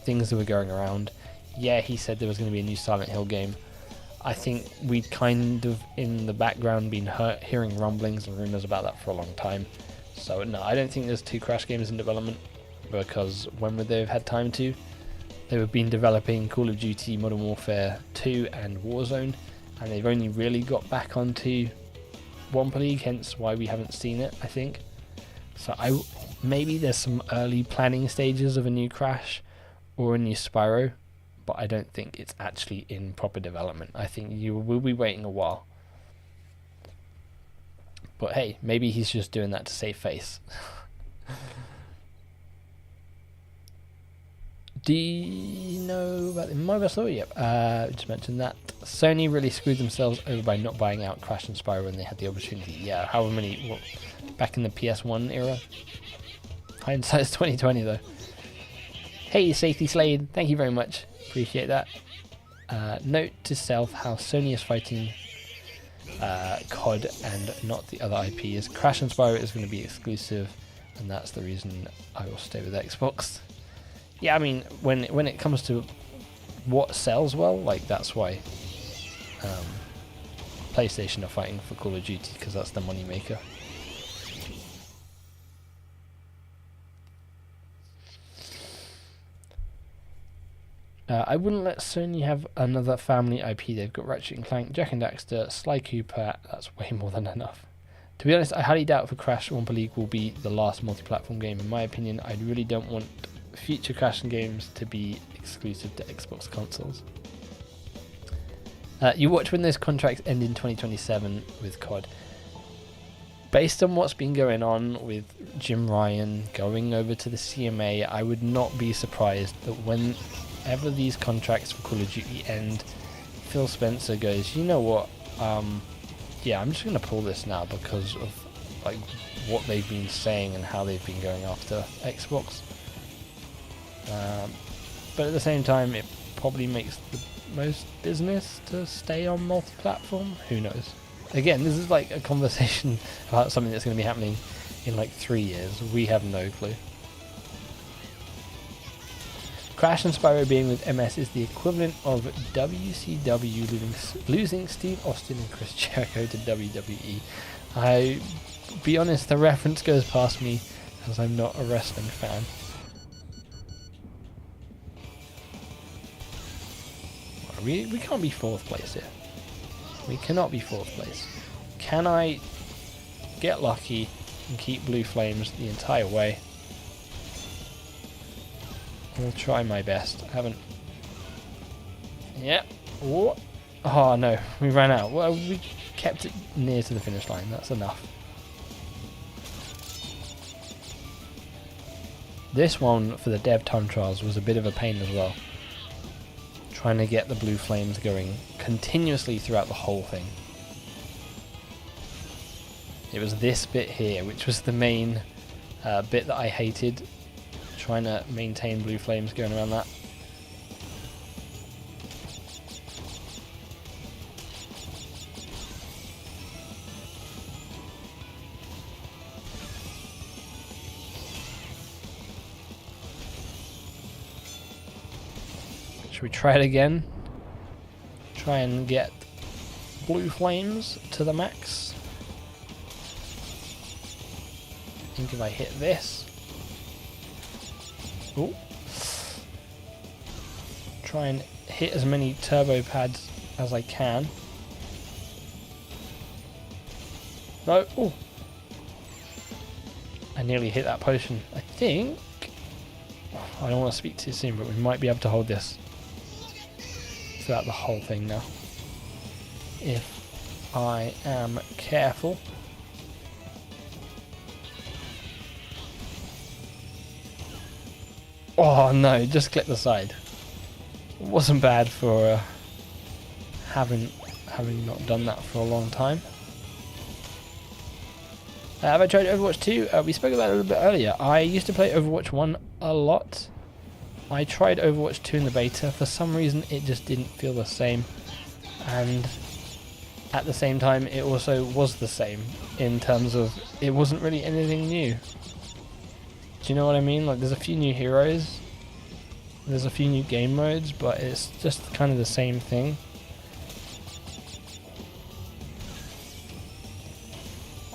things that were going around. Yeah, he said there was going to be a new Silent Hill game. I think we'd kind of, in the background, been hearing rumblings and rumours about that for a long time. So, no, I don't think there's 2 Crash games in development, because when would they have had time to? They have been developing Call of Duty Modern Warfare 2 and Warzone, and they've only really got back onto Wampa League, hence why we haven't seen it, I think. So maybe there's some early planning stages of a new Crash or a new Spyro, but I don't think it's actually in proper development. I think you will be waiting a while. But hey, maybe he's just doing that to save face. Do you know about the mobile store? Yep, just mentioned that. Sony really screwed themselves over by not buying out Crash and Spyro when they had the opportunity. Yeah, however many, back in the PS1 era? Hindsight's 2020 though. Hey, Safety Slade, thank you very much. Appreciate that. Note to self how Sony is fighting COD and not the other IPs. Crash and Spyro is going to be exclusive, and that's the reason I will stay with Xbox. Yeah, I mean, when it comes to what sells well, like, that's why PlayStation are fighting for Call of Duty, because that's the money maker. I wouldn't let Sony have another family IP. They've got Ratchet & Clank, Jak and Daxter, Sly Cooper. That's way more than enough. To be honest, I highly doubt for Crash Wampa League will be the last multi-platform game. In my opinion, I really don't want future Crash games to be exclusive to Xbox consoles. You watch when those contracts end in 2027 with COD. Based on what's been going on with Jim Ryan going over to the CMA, I would not be surprised that whenever these contracts for Call of Duty end, Phil Spencer goes, you know what, yeah, I'm just going to pull this now because of like what they've been saying and how they've been going after Xbox. But at the same time, it probably makes the most business to stay on multi-platform. Who knows? Again, this is like a conversation about something that's going to be happening in like 3 years. We have no clue. Crash and Spyro being with MS is the equivalent of WCW losing Steve Austin and Chris Jericho to WWE. I be honest, the reference goes past me as I'm not a wrestling fan. We can't be 4th place here. We cannot be 4th place. Can I get lucky and keep Blue Flames the entire way? I'll try my best. I haven't... Yep. Oh no, we ran out. Well, we kept it near to the finish line. That's enough. This one for the dev time trials was a bit of a pain as well. Trying to get the Blue Flames going continuously throughout the whole thing. It was this bit here, which was the main bit that I hated. Trying to maintain Blue Flames going around that. Should we try it again? Try and get blue flames to the max. I think if I hit this. Ooh. Try and hit as many turbo pads as I can. No. Ooh. I nearly hit that potion. I think. I don't want to speak too soon, but we might be able to hold this throughout the whole thing now, if I am careful. Oh no, just click the side. It wasn't bad for having not done that for a long time. Have I tried Overwatch 2? We spoke about it a little bit earlier. I used to play Overwatch 1 a lot. I tried Overwatch 2 in the beta. For some reason, it just didn't feel the same. And at the same time, it also was the same in terms of it wasn't really anything new. Do you know what I mean? Like, there's a few new heroes. There's a few new game modes, but it's just kind of the same thing.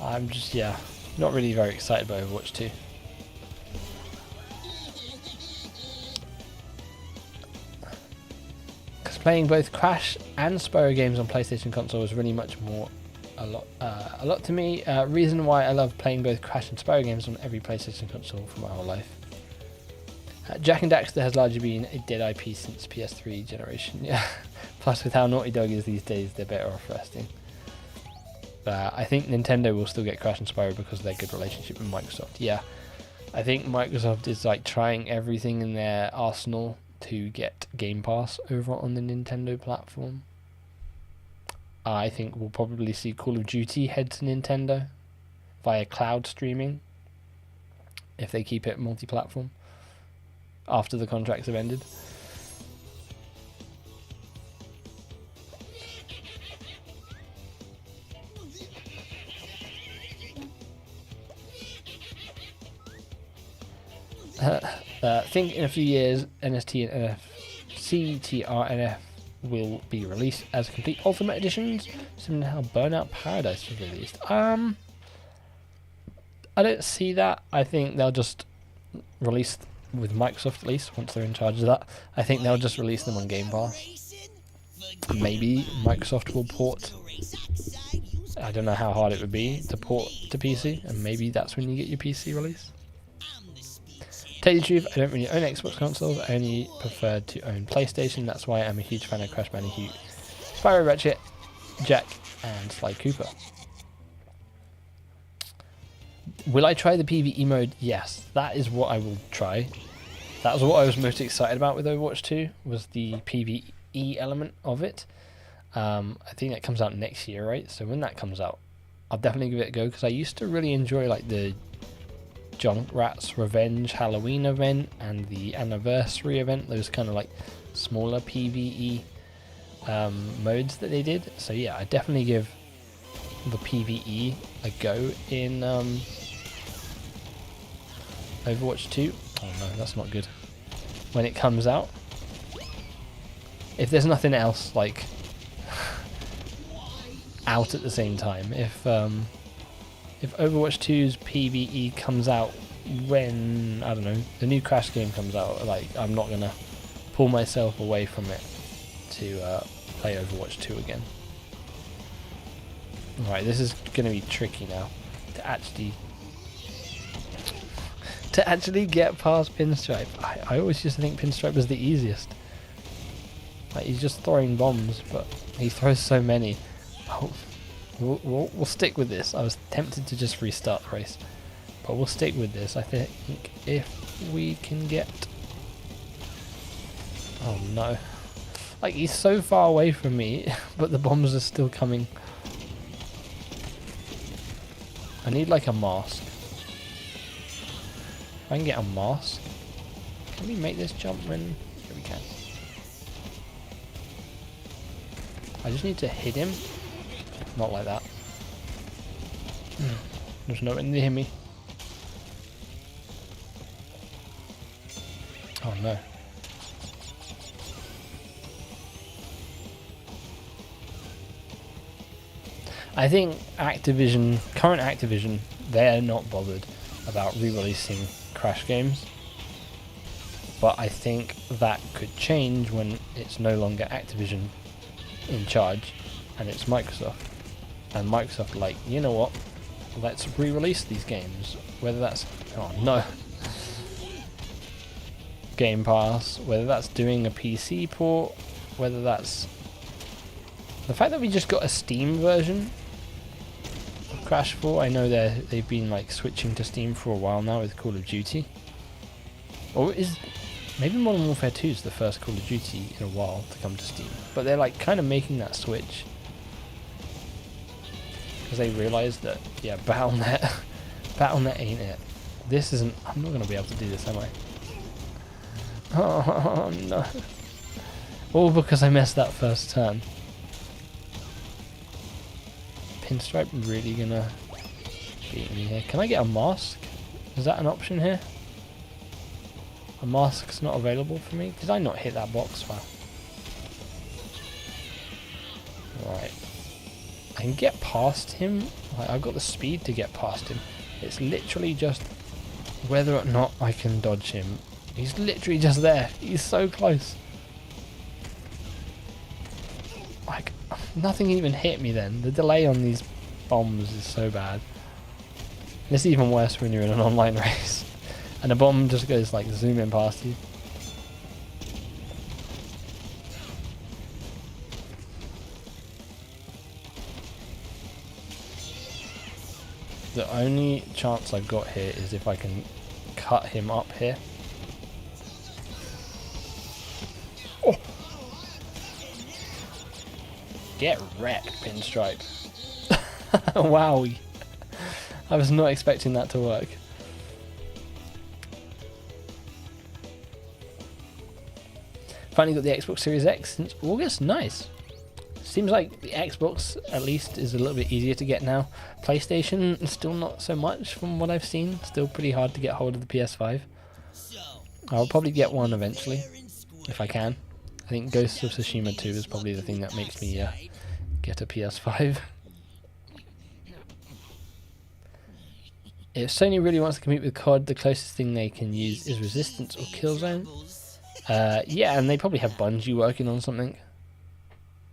I'm just, yeah, not really very excited by Overwatch 2. Because playing both Crash and Spyro games on PlayStation console was really a lot to me. Reason why I love playing both Crash and Spyro games on every PlayStation console for my whole life. Jak and Daxter has largely been a dead IP since PS3 generation. Yeah. Plus, with how Naughty Dog is these days, they're better off resting. I think Nintendo will still get Crash and Spyro because of their good relationship with Microsoft. Yeah, I think Microsoft is like trying everything in their arsenal to get Game Pass over on the Nintendo platform. I think we'll probably see Call of Duty head to Nintendo via cloud streaming if they keep it multi-platform after the contracts have ended. Think in a few years NST and CTRNF will be released as complete Ultimate Editions, similar to how Burnout Paradise was released. I don't see that. I think they'll just release, with Microsoft at least, once they're in charge of that, I think they'll just release them on Game Pass. Maybe Microsoft will port. I don't know how hard it would be to port to PC, and maybe that's when you get your PC release. Tell you the truth, I don't really own Xbox consoles, I only prefer to own PlayStation. That's why I'm a huge fan of Crash Bandicoot, Spyro, Ratchet, Jak, and Sly Cooper. Will I try the PvE mode? Yes, that is what I will try. That was what I was most excited about with Overwatch 2, was the PvE element of it. I think that comes out next year, right? So when that comes out, I'll definitely give it a go, because I used to really enjoy like the Junkrat's Revenge Halloween event and the Anniversary event, those kind of like smaller PvE modes that they did. So yeah, I definitely give the PvE a go in Overwatch 2. Oh no, that's not good. When it comes out, if there's nothing else like out at the same time, if Overwatch 2's PvE comes out when, I don't know, the new Crash game comes out, like, I'm not gonna pull myself away from it to play Overwatch 2 again. Alright, this is gonna be tricky now to actually get past Pinstripe. I always used to think Pinstripe was the easiest. Like, he's just throwing bombs, but he throws so many. Oh. We'll stick with this. I was tempted to just restart the race, but we'll stick with this. I think if we can get... Oh no. Like, he's so far away from me, but the bombs are still coming. I need like a mask. If I can get a mask. Can we make this jump when... Here we can. I just need to hit him. Not like that. There's no one near me. Oh no. I think Activision, current Activision, they're not bothered about re-releasing Crash games. But I think that could change when it's no longer Activision in charge and it's Microsoft. And Microsoft like, you know what, let's re-release these games. Whether that's, oh no, Game Pass, whether that's doing a PC port, whether that's the fact that we just got a Steam version of Crash 4. I know they've been like switching to Steam for a while now with Call of Duty. Or is maybe Modern Warfare 2 is the first Call of Duty in a while to come to Steam. But they're like kind of making that switch because they realised that, yeah, Battle.net ain't it. This isn't, I'm not going to be able to do this, am I? Oh no. All because I messed that first turn. Pinstripe really gonna beat me here. Can I get a mask? Is that an option here? A mask's not available for me? Did I not hit that box? Wow. Right. I can get past him. Like, I've got the speed to get past him. It's literally just whether or not I can dodge him. He's literally just there. He's so close. Like, nothing even hit me then. The delay on these bombs is so bad. It's even worse when you're in an online race. And a bomb just goes like zooming past you. The only chance I've got here is if I can cut him up here. Oh! Get wrecked, Pinstripe. Wow. I was not expecting that to work. Finally got the Xbox Series X since August. Nice. Seems like the Xbox at least is a little bit easier to get now. PlayStation still not so much from what I've seen. Still pretty hard to get hold of the PS5. I'll probably get one eventually if I can. I think Ghost of Tsushima 2 is probably the thing that makes me get a PS5. If Sony really wants to compete with COD, the closest thing they can use is Resistance or Killzone. Yeah, and they probably have Bungie working on something.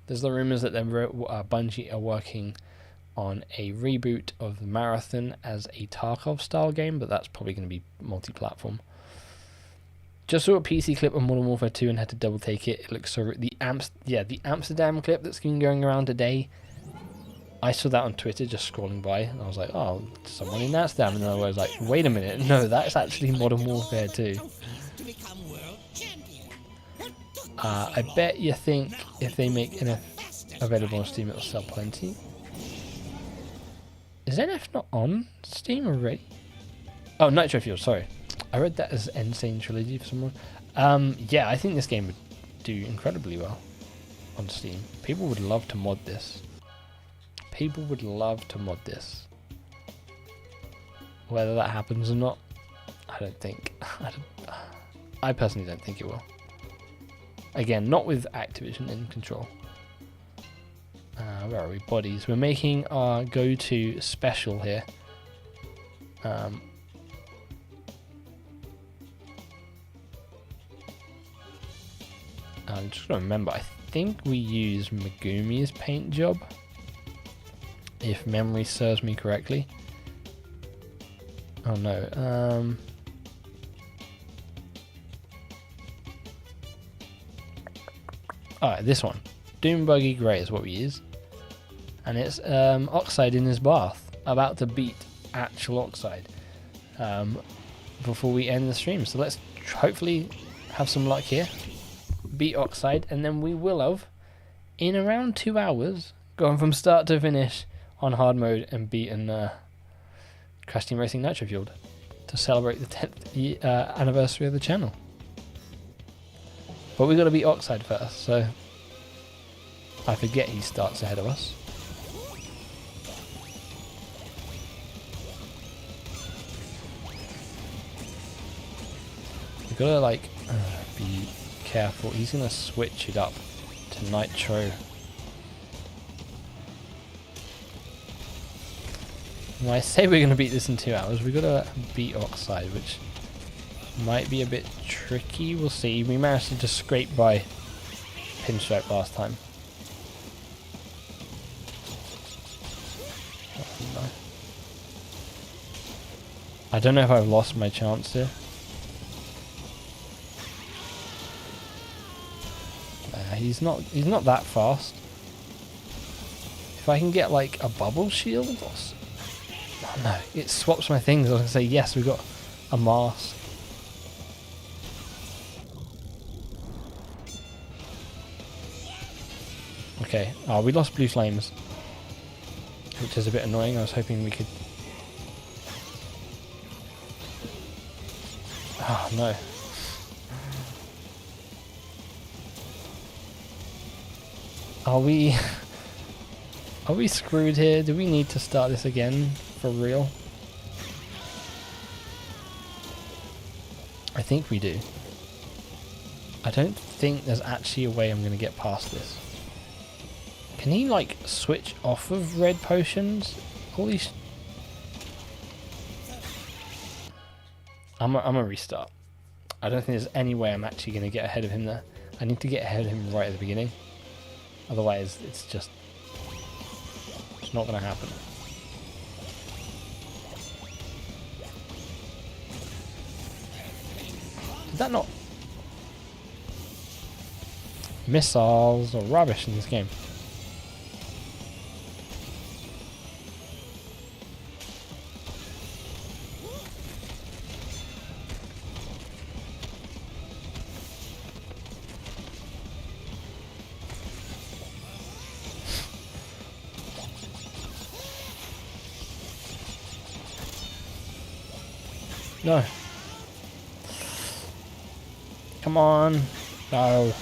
There's the rumours that Bungie are working on a reboot of Marathon as a Tarkov-style game, but that's probably going to be multi-platform. Just saw a PC clip of Modern Warfare 2 and had to double take it. It looks so... The Amsterdam clip that's been going around today, I saw that on Twitter just scrolling by, and I was like, oh, someone in Amsterdam. And then I was like, wait a minute, no, that's actually Modern Warfare 2. I bet you think if they make NF available on Steam, it'll sell plenty. Is NF not on Steam already? Oh, Nitro-Fueled, sorry. I read that as Insane Trilogy for someone. Yeah, I think this game would do incredibly well on Steam. People would love to mod this. People would love to mod this. Whether that happens or not, I don't think. I personally don't think it will. Again, not with Activision in control. Where are we? Bodies. We're making our go-to special here. I'm just going to remember, I think we use Megumi's paint job, if memory serves me correctly. Oh no. Alright, this one. Doom Buggy Grey is what we use. And it's Oxide in his bath. About to beat actual Oxide before we end the stream. So let's hopefully have some luck here. Beat Oxide, and then we will have, in around 2 hours, gone from start to finish on hard mode and beaten Crash Team Racing Nitro-Fueled to celebrate the 10th anniversary of the channel. But we've got to beat Oxide first, so I forget he starts ahead of us. We've got to like be careful. He's going to switch it up to Nitro. When I say we're going to beat this in 2 hours, we've got to beat Oxide, which might be a bit tricky. We'll see. We managed to just scrape by Pinstripe last time. Oh, no. I don't know if I've lost my chance here. He's not that fast. If I can get like a bubble shield or oh no, it swaps my things. I was gonna say yes, we got a mask. Okay, oh, we lost blue flames, which is a bit annoying. I was hoping we could. Oh no. Are we screwed here? Do we need to start this again for real? I think we do. I don't think there's actually a way I'm going to get past this. Can he like switch off of red potions? All these... I'm a restart. I don't think there's any way I'm actually going to get ahead of him there. I need to get ahead of him right at the beginning. Otherwise, it's not going to happen. Did that not... Missiles are rubbish in this game. No. Come on. No.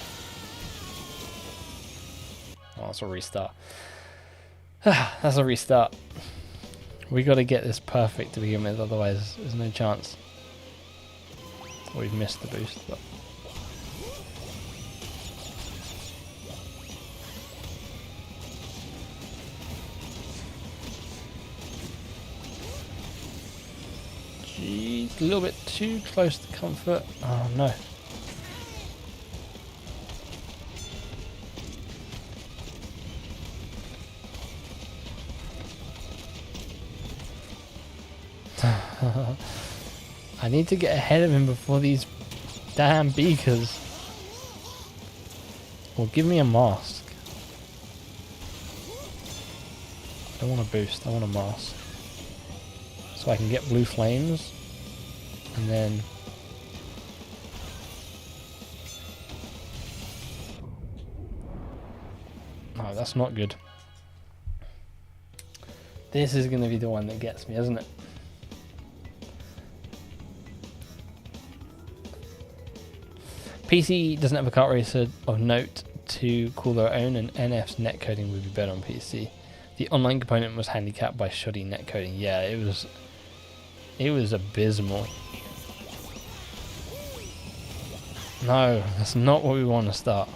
Oh, that's a restart. That's a restart. We got to get this perfect to begin with, otherwise there's no chance. We've missed the boost, but... Jeez, a little bit too close to comfort. Oh no. I need to get ahead of him before these damn beakers. Well, give me a mask. I don't want a boost, I want a mask. So I can get blue flames, and then... Oh, that's not good. This is going to be the one that gets me, isn't it? PC doesn't have a kart racer of note to call their own, and NF's netcoding would be better on PC. The online component was handicapped by shoddy netcoding. Yeah, it was abysmal. No, that's not what we want to start.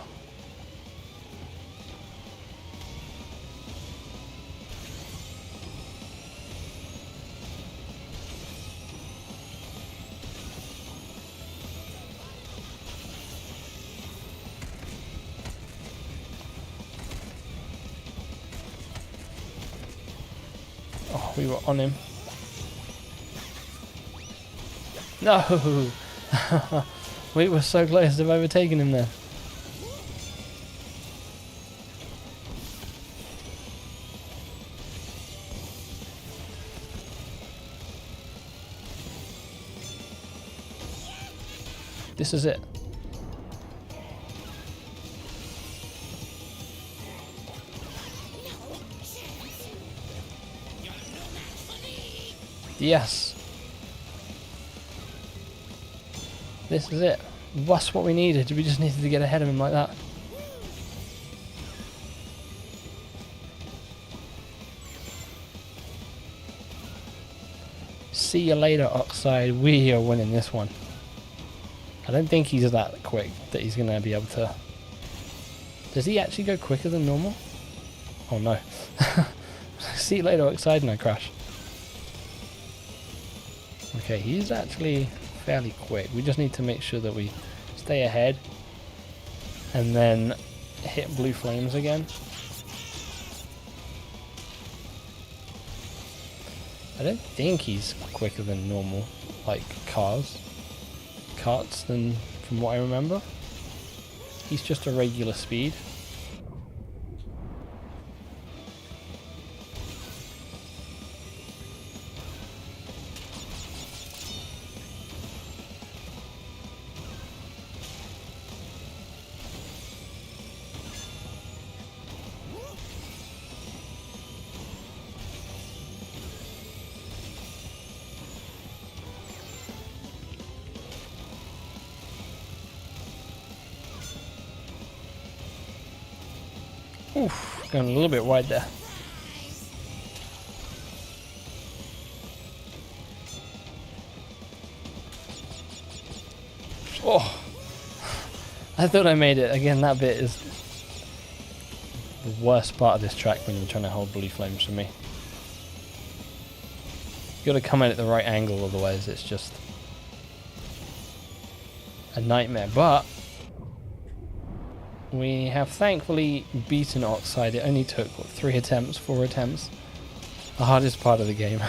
Oh, we were on him. No! We were so close to overtaking him there. This is it. Yes. This is it. That's what we needed. We just needed to get ahead of him like that. See you later, Oxide. We are winning this one. I don't think he's that quick that he's going to be able to... Does he actually go quicker than normal? Oh no. See you later, Oxide, and I crash. Okay, he's actually fairly quick. We just need to make sure that we stay ahead and then hit blue flames again. I don't think he's quicker than normal, like carts than from what I remember. He's just a regular speed. Oof, going a little bit wide there. Oh, I thought I made it. Again, that bit is the worst part of this track when you're trying to hold blue flames for me. You got to come in at the right angle, otherwise it's just a nightmare. But we have thankfully beaten Oxide. It only took, what, 4 attempts? The hardest part of the game.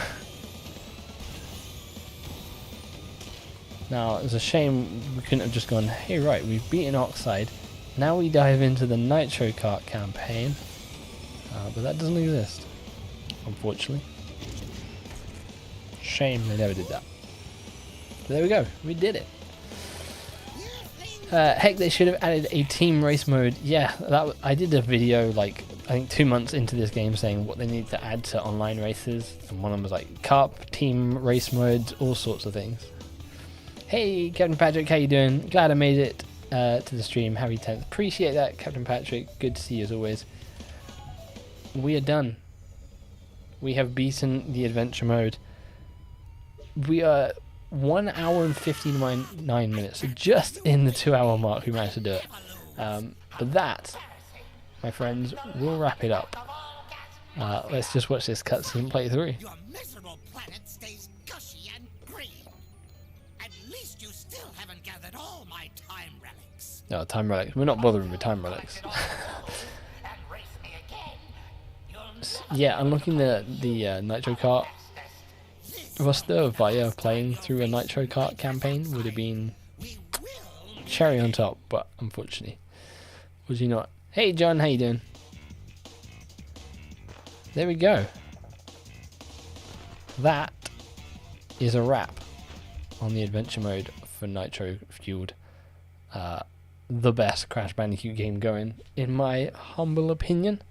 Now, it's a shame we couldn't have just gone, hey right, we've beaten Oxide. Now we dive into the Nitro Kart campaign. But that doesn't exist, unfortunately. Shame they never did that. But there we go, we did it. Heck, they should have added a team race mode. Yeah, I did a video like I think 2 months into this game saying what they need to add to online races, and one of them was like cup, team race modes, all sorts of things. Hey, Captain Patrick, how you doing? Glad I made it to the stream. Happy 10th. Appreciate that, Captain Patrick. Good to see you as always. We are done. We have beaten the adventure mode. We are 1 hour and 59 minutes, so just in the 2 hour mark we managed to do it. But that, my friends, will wrap it up. Let's just watch this cutscene play through. Your miserable planet stays gushy and green. At least you still haven't gathered all my time relics. No, time relics. We're not bothering with time relics. Yeah, unlocking the Nitro Kart roster via playing through a Nitro Kart campaign would have been cherry on top, but unfortunately, was you not? Hey John, how you doing? There we go. That is a wrap on the adventure mode for Nitro-Fueled. The best Crash Bandicoot game going, in my humble opinion.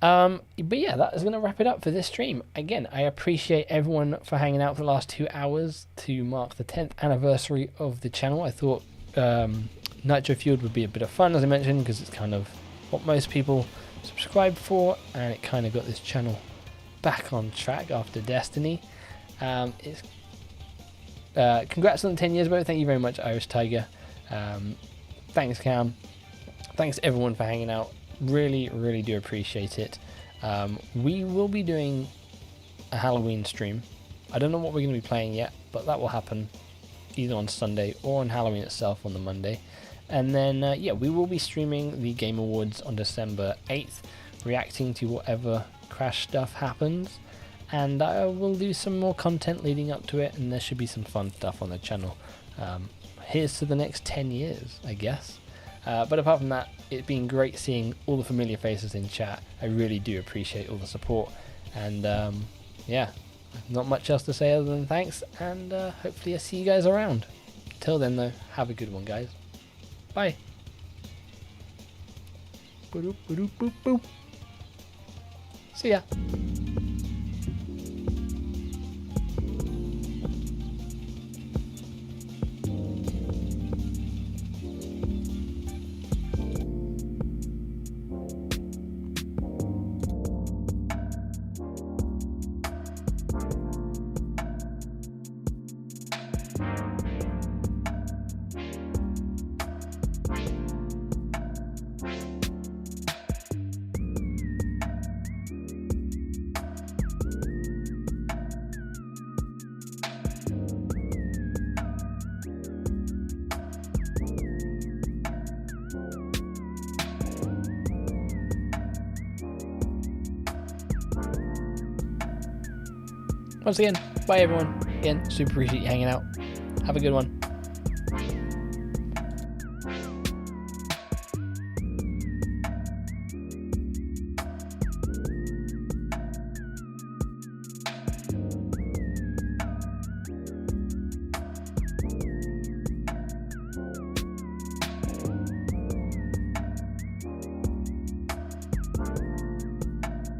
But yeah, that is going to wrap it up for this stream. Again, I appreciate everyone for hanging out for the last 2 hours to mark the 10th anniversary of the channel. I thought Nitro-Fueled would be a bit of fun, as I mentioned, because it's kind of what most people subscribe for, and it kind of got this channel back on track after Destiny. Congrats on the 10 years, bro. Thank you very much, Irish Tiger. Thanks, Cam. Thanks everyone for hanging out. Really do appreciate it. We will be doing a Halloween stream. I don't know what we're going to be playing yet, but that will happen either on Sunday or on Halloween itself on the Monday. And then yeah, we will be streaming the Game Awards on December 8th, reacting to whatever Crash stuff happens, and I will do some more content leading up to it, and there should be some fun stuff on the channel. Here's to the next 10 years, I guess. But apart from that, it's been great seeing all the familiar faces in chat. I really do appreciate all the support, and yeah, not much else to say other than thanks, and hopefully I see you guys around. Till then though, have a good one, guys. Bye. Boop, boop, boop, boop. See ya. once again, bye everyone. Again, super appreciate you hanging out. Have a good one.